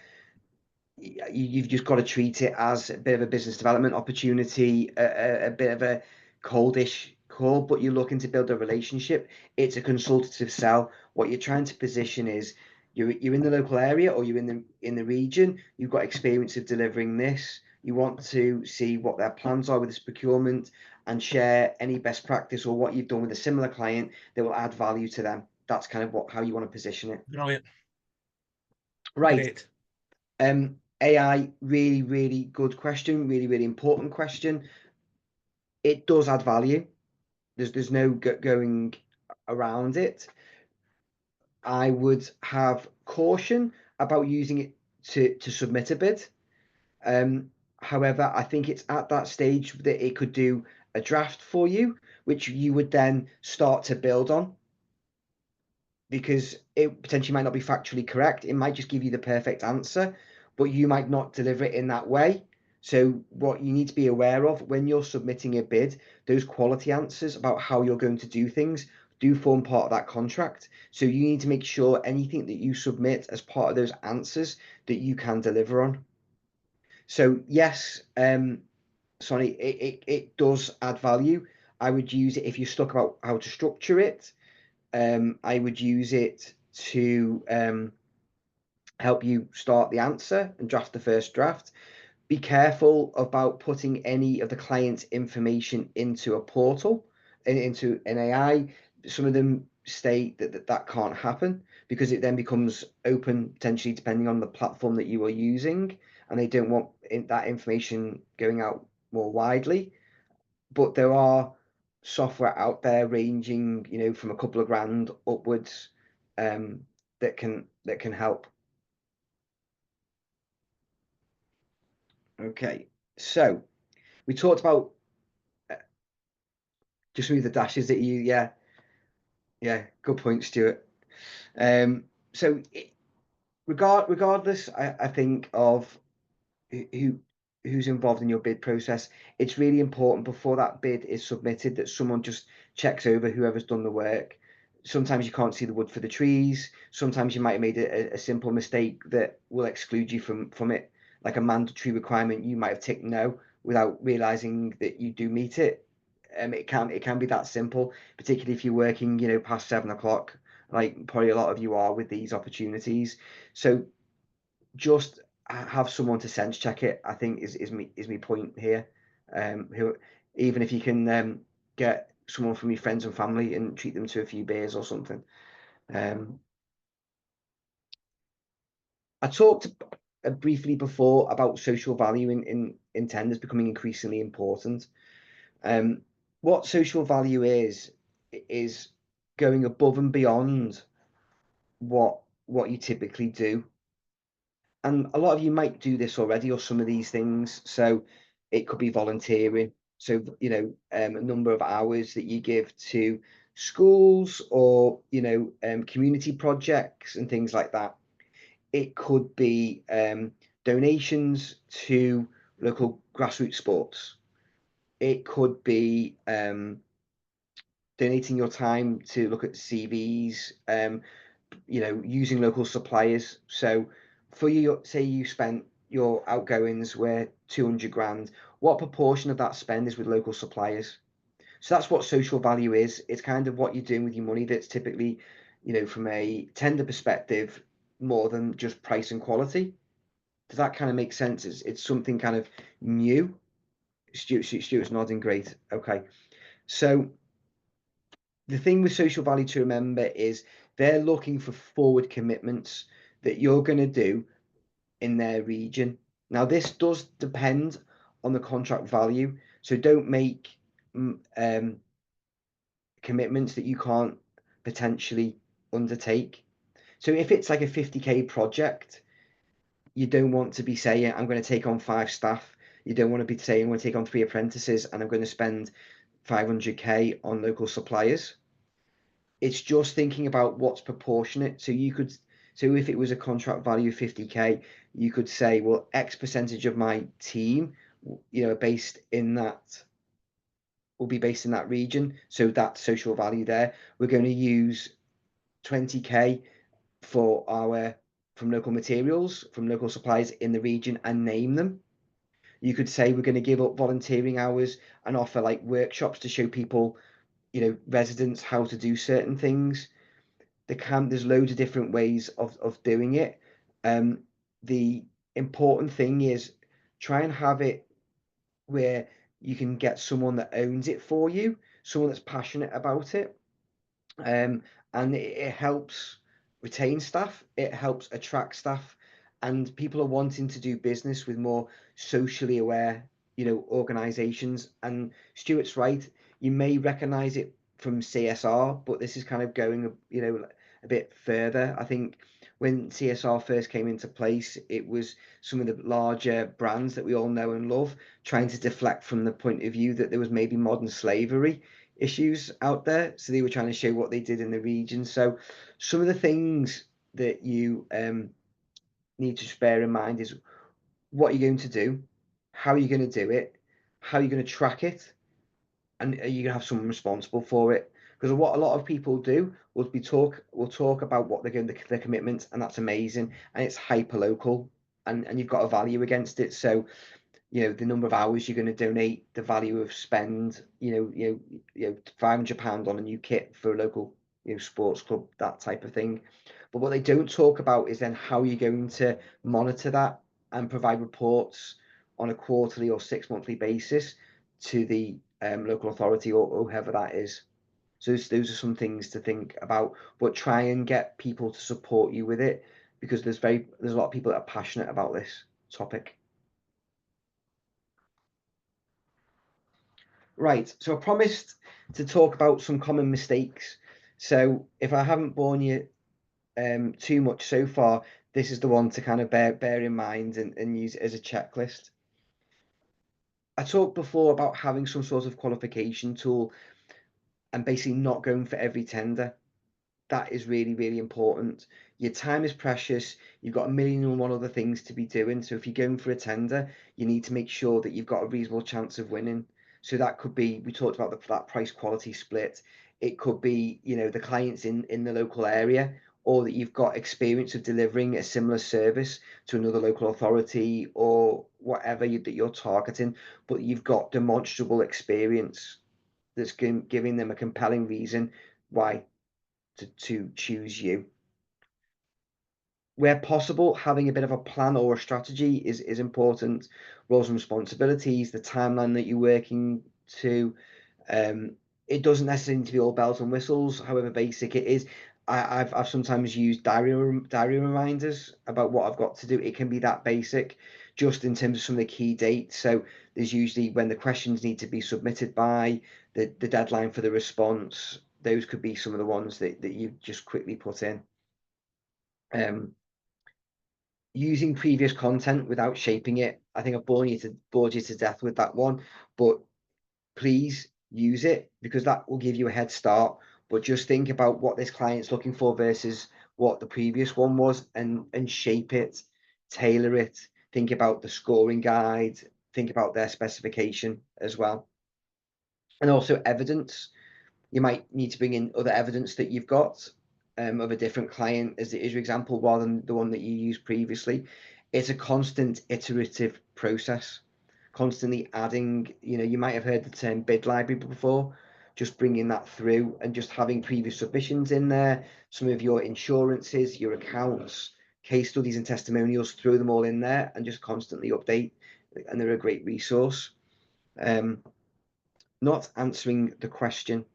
You've just got to treat it as a bit of a business development opportunity, a bit of a coldish call, but you're looking to build a relationship. It's a consultative sell. What you're trying to position is you're in the local area or you're in the region. You've got experience of delivering this. You want to see what their plans are with this procurement and share any best practice or what you've done with a similar client that will add value to them. That's kind of how you want to position it. Brilliant. Right. Great. AI, really, really good question, really, really important question. It does add value. There's no going around it. I would have caution about using it to submit a bid. However, I think it's at that stage that it could do a draft for you, which you would then start to build on, because it potentially might not be factually correct. It might just give you the perfect answer, but you might not deliver it in that way. So what you need to be aware of when you're submitting a bid, those quality answers about how you're going to do things do form part of that contract. So you need to make sure anything that you submit as part of those answers that you can deliver on. So yes, sorry, it does add value. I would use it if you're stuck about how to structure it. I would use it to help you start the answer and draft the first draft. Be careful about putting any of the client's information into a portal, into an AI. Some of them state that can't happen because it then becomes open, potentially depending on the platform that you are using, and they don't want that information going out more widely. But there are software out there ranging, from a couple of grand upwards, that can help. Okay, so we talked about just with the dashes that yeah, good point, Stuart. So regardless, I think of who's involved in your bid process, it's really important before that bid is submitted that someone just checks over whoever's done the work. Sometimes you can't see the wood for the trees. Sometimes you might have made a simple mistake that will exclude you from it, like a mandatory requirement. You might have ticked no without realizing that you do meet it. It can be that simple, particularly if you're working, past 7 o'clock, like probably a lot of you are with these opportunities. So just have someone to sense check it, I think is my point here. Who, even if you can get someone from your friends and family and treat them to a few beers or something. I talked briefly before about social value in tenders becoming increasingly important. What social value is going above and beyond what you typically do. And a lot of you might do this already, or some of these things. So it could be volunteering. So, a number of hours that you give to schools or, community projects and things like that. It could be donations to local grassroots sports. It could be donating your time to look at CVs, using local suppliers. So for you, say you spent your outgoings were 200 grand, what proportion of that spend is with local suppliers? So that's what social value is. It's kind of what you're doing with your money that's typically, from a tender perspective, more than just price and quality. Does that kind of make sense? It's something kind of new. Stuart's nodding, great. Okay. So the thing with social value to remember is they're looking for forward commitments that you're going to do in their region. Now, this does depend on the contract value, so don't make commitments that you can't potentially undertake. So if it's like a 50k project, you don't want to be saying, I'm going to take on 5 staff. You don't want to be saying, I'm going to take on 3 apprentices and I'm going to spend 500k on local suppliers. It's just thinking about what's proportionate. So if it was a contract value of 50k, you could say, well, X percentage of my team, based in that, will be based in that region. So that social value there, we're going to use 20k from local materials, from local suppliers in the region, and name them. You could say we're going to give up volunteering hours and offer like workshops to show people, residents, how to do certain things. There's loads of different ways of doing it. The important thing is try and have it where you can get someone that owns it for you, someone that's passionate about it. And it helps retain staff, it helps attract staff, and people are wanting to do business with more socially aware, organizations. And Stuart's right, you may recognize it from CSR, but this is kind of going, a bit further. I think when CSR first came into place, it was some of the larger brands that we all know and love trying to deflect from the point of view that there was maybe modern slavery issues out there. So they were trying to show what they did in the region. So some of the things that you need to bear in mind is what you're going to do, how you're going to do it, how you're going to track it, and are you going to have someone responsible for it? Because what a lot of people do will talk about what they're going to their commitments, and that's amazing, and it's hyper local, and you've got a value against it. So the number of hours you're going to donate, the value of spend, £500 on a new kit for a local sports club, that type of thing. But what they don't talk about is then how you're going to monitor that and provide reports on a quarterly or 6 monthly basis to the local authority or whoever that is. So those are some things to think about, but try and get people to support you with it, because there's a lot of people that are passionate about this topic. Right, so I promised to talk about some common mistakes. So if I haven't borne you too much so far, this is the one to kind of bear in mind and use it as a checklist. I talked before about having some sort of qualification tool and basically not going for every tender. That is really, really important. Your time is precious. You've got a million and one other things to be doing. So if you're going for a tender, you need to make sure that you've got a reasonable chance of winning. So that could be, we talked about that price quality split. It could be, the clients in the local area, or that you've got experience of delivering a similar service to another local authority or whatever that you're targeting, but you've got demonstrable experience that's giving them a compelling reason why to choose you. Where possible, having a bit of a plan or a strategy is important. Roles and responsibilities, the timeline that you're working to. It doesn't necessarily need to be all bells and whistles, however basic it is. I've sometimes used diary reminders about what I've got to do. It can be that basic, just in terms of some of the key dates. So there's usually when the questions need to be submitted by, the deadline for the response. Those could be some of the ones that you just quickly put in. Using previous content without shaping it. I think I've bored you to death with that one, but please use it, because that will give you a head start. But just think about what this client's looking for versus what the previous one was, and shape it, tailor it. Think about the scoring guide, think about their specification as well. And also evidence. You might need to bring in other evidence that you've got of a different client as your example, rather than the one that you used previously. It's a constant iterative process, constantly adding. You might have heard the term bid library before. Just bringing that through and just having previous submissions in there, some of your insurances, your accounts, case studies and testimonials, throw them all in there and just constantly update, and they're a great resource. Not answering the question.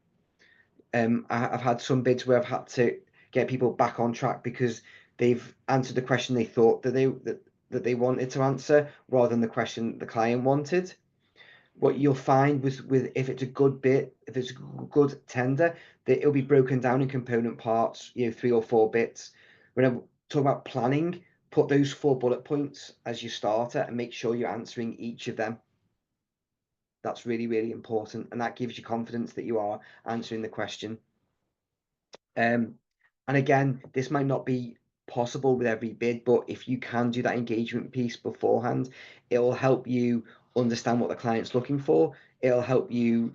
I've had some bids where I've had to get people back on track because they've answered the question they thought that they wanted to answer, rather than the question the client wanted. What you'll find with if it's a good bid, if it's a good tender, that it'll be broken down in component parts, 3 or 4 bits. When I talk about planning, put those 4 bullet points as your starter and make sure you're answering each of them. That's really, really important, and that gives you confidence that you are answering the question. And again, this might not be possible with every bid, but if you can do that engagement piece beforehand, it will help you understand what the client's looking for. It'll help you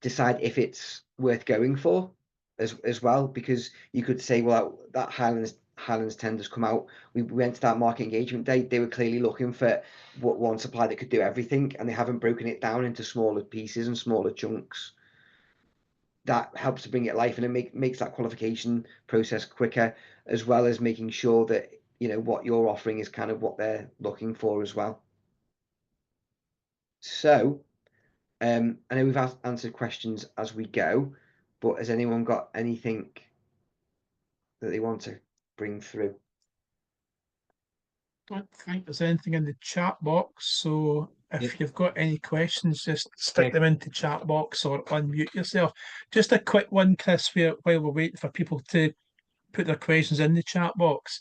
decide if it's worth going for as well, because you could say, well, that Highlands tenders come out, we went to that market engagement day, they were clearly looking for one supplier that could do everything, and they haven't broken it down into smaller pieces and smaller chunks. That helps to bring it to life, and it makes that qualification process quicker, as well as making sure that what you're offering is kind of what they're looking for as well. So I know we've answered questions as we go, but has anyone got anything that they want to bring through? I don't think there's anything in the chat box, so if you've got any questions, just stick them into chat box or unmute yourself. Just a quick one, Chris, while we're waiting for people to put their questions in the chat box.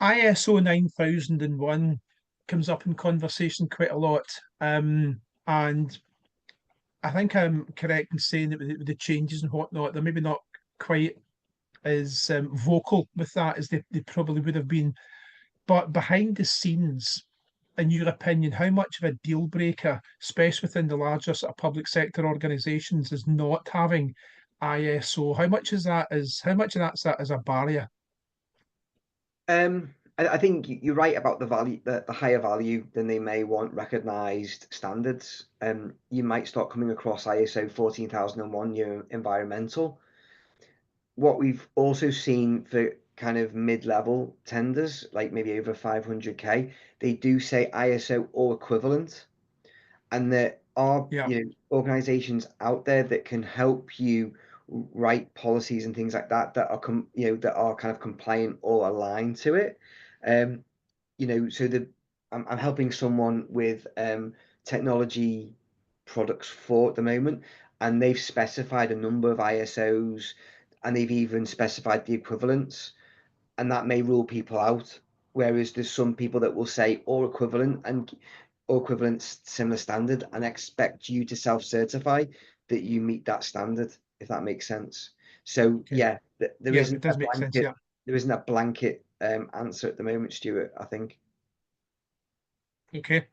ISO 9001 comes up in conversation quite a lot, and I think I'm correct in saying that with the changes and whatnot, they're maybe not quite as vocal with that as they probably would have been. But behind the scenes, in your opinion, how much of a deal breaker, especially within the larger sort of public sector organisations, is not having ISO? How much of that is a barrier? I think you're right about the value, the higher value than they may want recognised standards. You might start coming across ISO 14001, your environmental. what we've also seen for kind of mid-level tenders, like maybe over 500K, they do say ISO or equivalent, and there are, Yeah. organizations out there that can help you write policies and things like that that are that are kind of compliant or aligned to it. So I'm helping someone with technology products for at the moment, and they've specified a number of ISOs, and they've even specified the equivalents, and that may rule people out. Whereas there's some people that will say or equivalent similar standard and expect you to self-certify that you meet that standard, if that makes sense. So Okay. there Yeah, isn't it does make sense. Yeah. a blanket answer at the moment, Stuart, I think. Okay.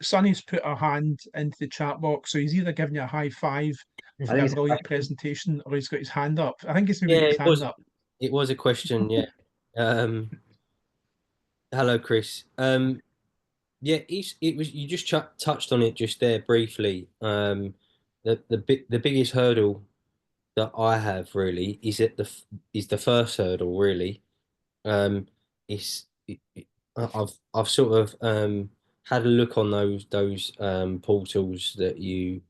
Sonny's put a hand into the chat box, so he's either giving you a high five I for think a it's a brilliant question. presentation, or he's got his hand up. I think it's maybe Yeah, got his hand up. it was a question, yeah. Hello, Chris. Yeah, it was you just touched on it just there briefly. The biggest hurdle that I have really is the first hurdle really. It's I've sort of had a look on those portals that you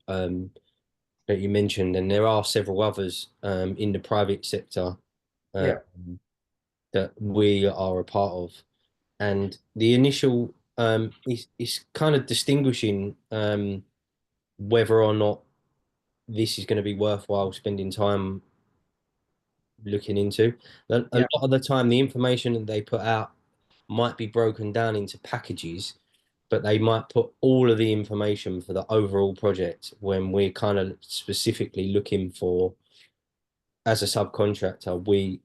mentioned, and there are several others in the private sector Yeah, um, that we are a part of. And the initial is kind of distinguishing whether or not this is going to be worthwhile spending time looking into. A yeah, lot of the time, the information that they put out might be broken down into packages, but they might put all of the information for the overall project when we're kind of specifically looking for, as a subcontractor, we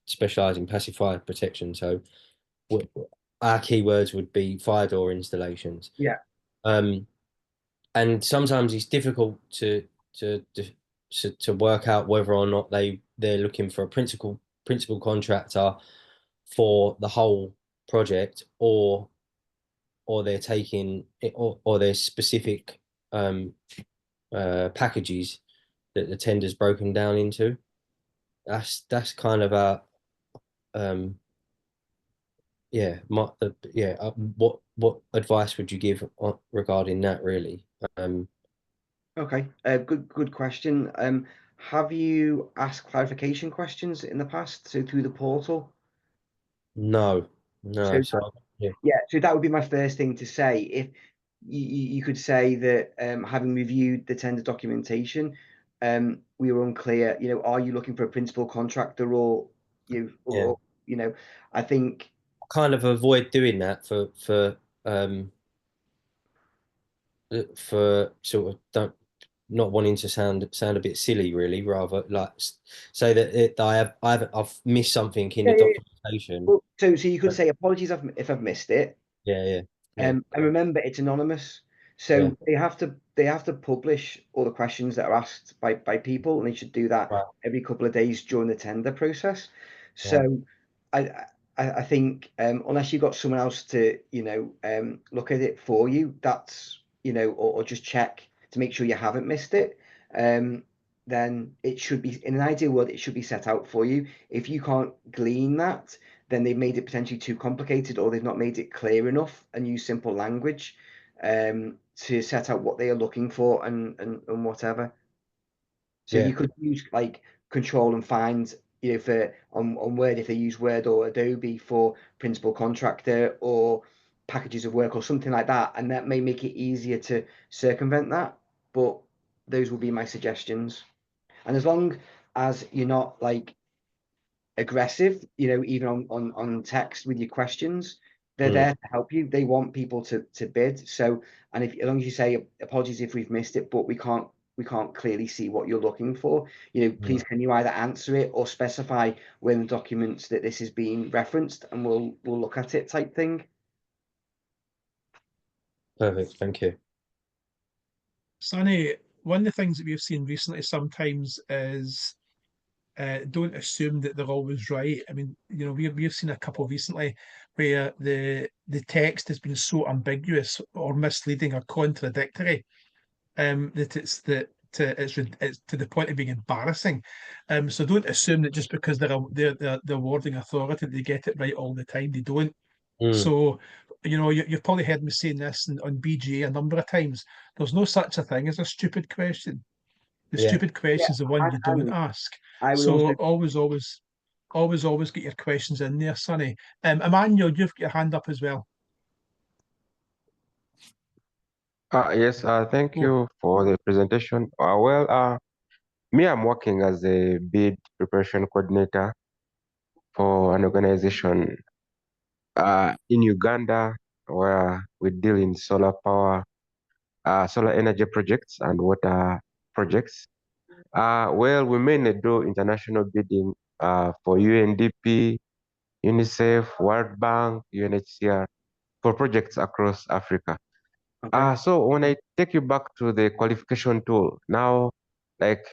specialize in passive fire protection. So we, our keywords would be fire door installations. yeah, Um, and sometimes it's difficult to to work out whether or not they're looking for a principal contractor for the whole project, or they're taking it, or there's specific packages that the tender's broken down into. That's kind of a um, yeah, what advice would you give regarding that really? okay. Good question. Have you asked clarification questions in the past, so through the portal? No, So no. So yeah, so that would be my first thing to say. If you could say that, having reviewed the tender documentation, we were unclear. Are you looking for a principal contractor, or yeah. I think. Kind of avoid doing that for sort of don't not wanting to sound a bit silly, really. Rather like say that I've missed something in Yeah, the yeah, yeah. documentation. Well, so you could say apologies if I've missed it. Yeah, yeah, yeah, And remember, it's anonymous, yeah. so they have to publish all the questions that are asked by people, and they should do that Right, every couple of days during the tender process. right. So I think, unless you've got someone else to look at it for you, that's or just check to make sure you haven't missed it. Um, then it should be, in an ideal world, it should be set out for you. If you can't glean that, then they've made it potentially too complicated, or they've not made it clear enough and use simple language to set out what they are looking for, and whatever. So Yeah, you could use like control and find, for on Word, if they use Word or Adobe for principal contractor or packages of work or something like that, and that may make it easier to circumvent that. But those will be my suggestions. And as long as you're not like aggressive, even on text with your questions, they're mm, there to help you. They want people to bid. So, and if as long as you say apologies if we've missed it, but we can't clearly see what you're looking for, mm. please can you either answer it or specify where in the documents that this is being referenced, and we'll look at it, type thing. Perfect. Thank you. Sonny, one of the things that we've seen recently sometimes is don't assume that they're always right. I mean, we've seen a couple recently where the text has been so ambiguous or misleading or contradictory, that it's to the point of being embarrassing. So don't assume that just because they're the awarding authority they get it right all the time. They don't. Mm. So, you've probably heard me saying this on BGA a number of times. There's no such a thing as a stupid question. The Yeah. stupid question is the one you don't And ask. I would So also, always get your questions in there, Sonny. Emmanuel, you've got your hand up as well. Yes, thank Oh, you for the presentation. Me, I'm working as a bid preparation coordinator for an organization in Uganda where we deal in solar power, solar energy projects and water projects. We mainly do international bidding for UNDP, UNICEF, World Bank, UNHCR for projects across Africa. okay. So when I take you back to the qualification tool, now, like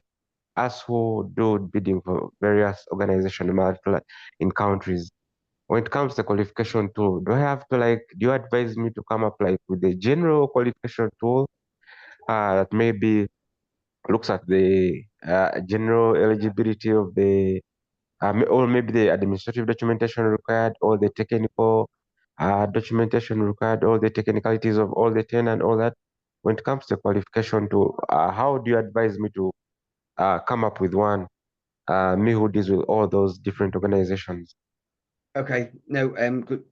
us who do bidding for various organizations in countries, when it comes to qualification tool, do you advise me to come up like with a general qualification tool that maybe looks at the general eligibility of the or maybe the administrative documentation required, or the technical documentation required, all the technicalities of all the 10 and all that. When it comes to qualification tool, how do you advise me to come up with one, me who deals with all those different organizations? Okay, no,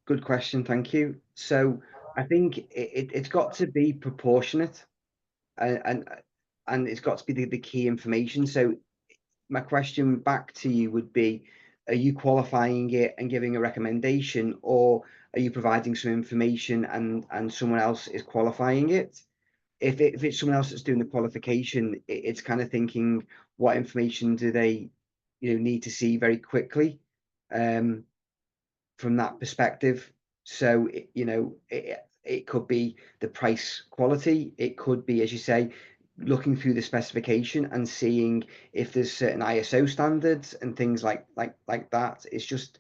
good question, thank you. So I think it's got to be proportionate, and and it's got to be the key information. So my question back to you would be, are you qualifying it and giving a recommendation, or are you providing some information and someone else is qualifying it? If it's someone else that's doing the qualification, it's kind of thinking, what information do they, need to see very quickly? From that perspective. So, it could be the price quality. It could be, as you say, looking through the specification and seeing if there's certain ISO standards and things like that. It's just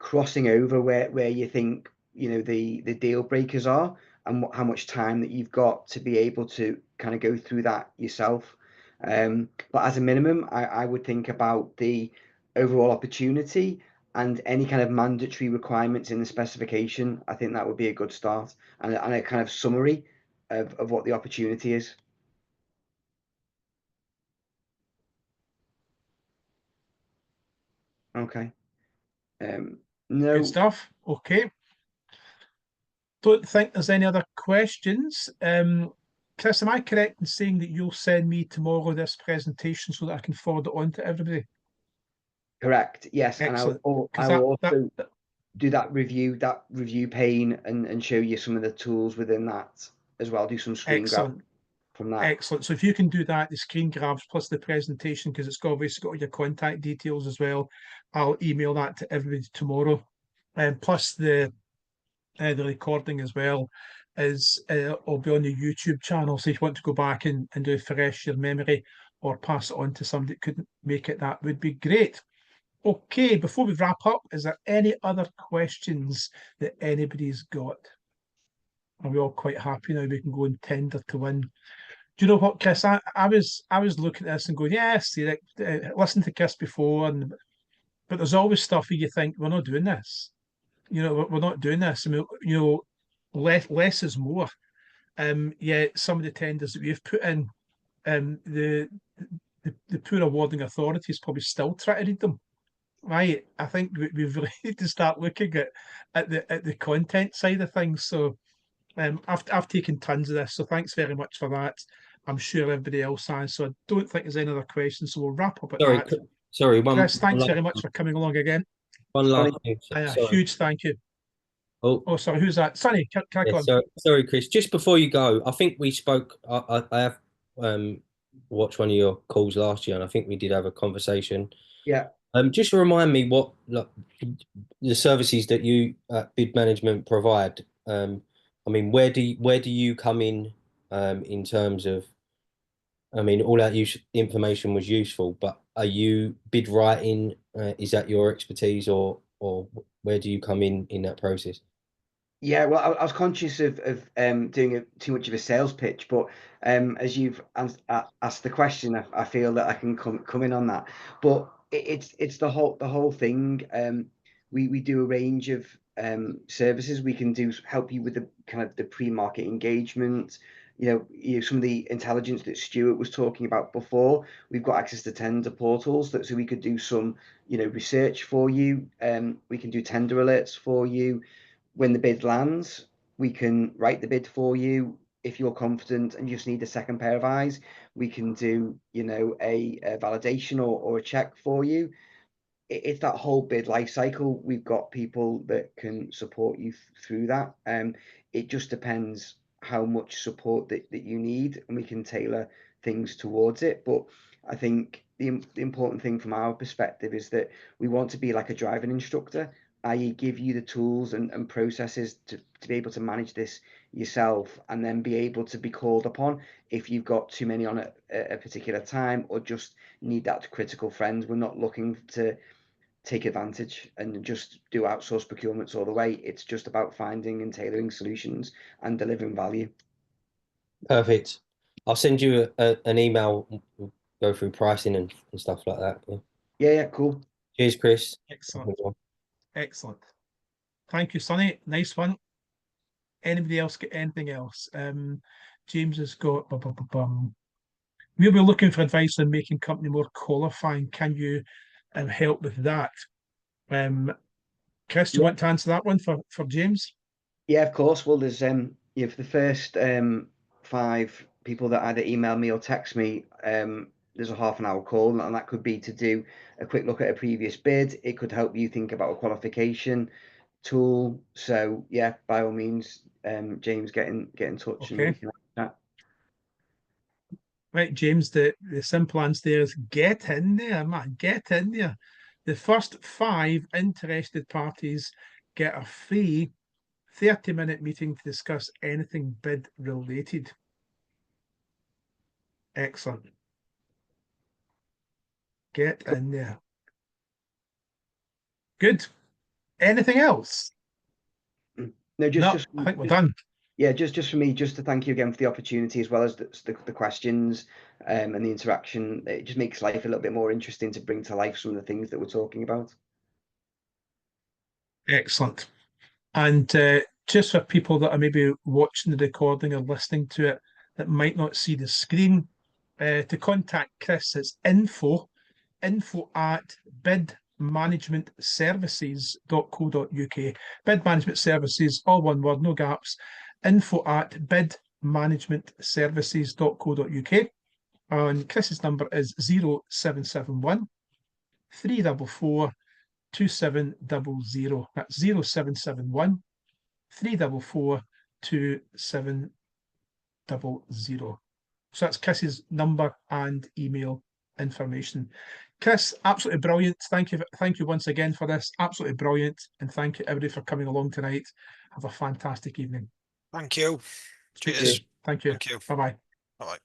crossing over where you think, the deal breakers are, and how much time that you've got to be able to kind of go through that yourself. But as a minimum, I would think about the overall opportunity and any kind of mandatory requirements in the specification. I think that would be a good start, and a kind of summary of what the opportunity is. Okay. good No, stuff. Okay. Don't think there's any other questions. Chris, am I correct in saying that you'll send me tomorrow this presentation so that I can forward it on to everybody? correct. Yes, and Excellent. I Because will also do that review pane, and show you some of the tools within that as well. Do some screen grab excellent. from that. Excellent. So if you can do that, the screen grabs plus the presentation, because it's obviously got all your contact details as well. I'll email that to everybody tomorrow. And plus the recording as well will be on the YouTube channel. So if you want to go back and do refresh your memory or pass it on to somebody that couldn't make it, that would be great. Okay, before we wrap up, is there any other questions that anybody's got? Are we all quite happy now? We can go and tender to win. Do you know what, Chris? I was looking at this and going, yes, listen to Chris before, but there's always stuff where you think we're not doing this. We're not doing this. I mean, less is more. Yet some of the tenders that we've put in, the poor awarding authorities probably still try to read them. Right. I think we've really need to start looking at the content side of things. So I've taken tons of this. So thanks very much for that. I'm sure everybody else has. So I don't think there's any other questions. So we'll wrap up at Sorry, that. sorry. Chris, thanks very much for coming along again. One last thing. A Sorry. huge thank you. Oh, Oh, sorry, who's that? Sonny, crack yeah, on. sorry, Chris. Just before you go, I think we spoke. I have watched one of your calls last year, and I think we did have a conversation. Yeah. Just remind me what the services that you Bid Management provide. I mean, where do you come in terms of? I mean, all that information was useful, but are you bid writing? Is that your expertise, or where do you come in that process? Yeah, well, I was conscious of doing too much of a sales pitch, but as you've asked the question, I feel that I can come in on that. But it's the whole thing. We do a range of services. We can help you with the kind of the pre-market engagement. Some of the intelligence that Stuart was talking about before. We've got access to tender portals so we could do some research for you. We can do tender alerts for you. When the bid lands, we can write the bid for you. If you're confident and you just need a second pair of eyes, we can do, a validation or a check for you. It's that whole bid life cycle. We've got people that can support you through that. It just depends how much support that you need, and we can tailor things towards it. But I think the important thing from our perspective is that we want to be like a driving instructor, i.e. give you the tools and processes to be able to manage this yourself, and then be able to be called upon if you've got too many on at a particular time, or just need that critical friend. We're not looking to take advantage and just do outsourced procurements all the way. It's just about finding and tailoring solutions and delivering value. Perfect. I'll send you an email, go through pricing and stuff like that. Yeah, cool. Cheers, Chris. Excellent. Excellent. Thank you, Sonny. Nice one. Anybody else get anything else? James has got we'll be looking for advice on making company more qualifying. Can you help with that? Chris, do you want to answer that one for James? Yeah, of course. Well, there's for the first 5 people that either email me or text me, there's a half-an-hour call, and that could be to do a quick look at a previous bid. It could help you think about a qualification tool. So yeah, by all means, James, get in touch and we can have that. Right, James, the simple answer there is get in there, man. Get in there. The first 5 interested parties get a free 30-minute meeting to discuss anything bid related. Excellent. Get in there. Good. Anything else? No, just I think we're done. Yeah, just for me, just to thank you again for the opportunity, as well as the questions and the interaction. It just makes life a little bit more interesting to bring to life some of the things that we're talking about. Excellent. And just for people that are maybe watching the recording or listening to it that might not see the screen, to contact Chris, it's info at bidmanagementservices.co.uk. Bid Management Services, all one word, no gaps. Info at bidmanagementservices.co.uk. And Chris's number is 0771 344 2700. That's 0771 344 2700. So that's Chris's number and email information. Chris, absolutely brilliant. Thank you once again for this. Absolutely brilliant. And thank you everybody for coming along tonight. Have a fantastic evening. Thank you. Cheers. Thank you. Thank you. Bye-bye. Bye-bye.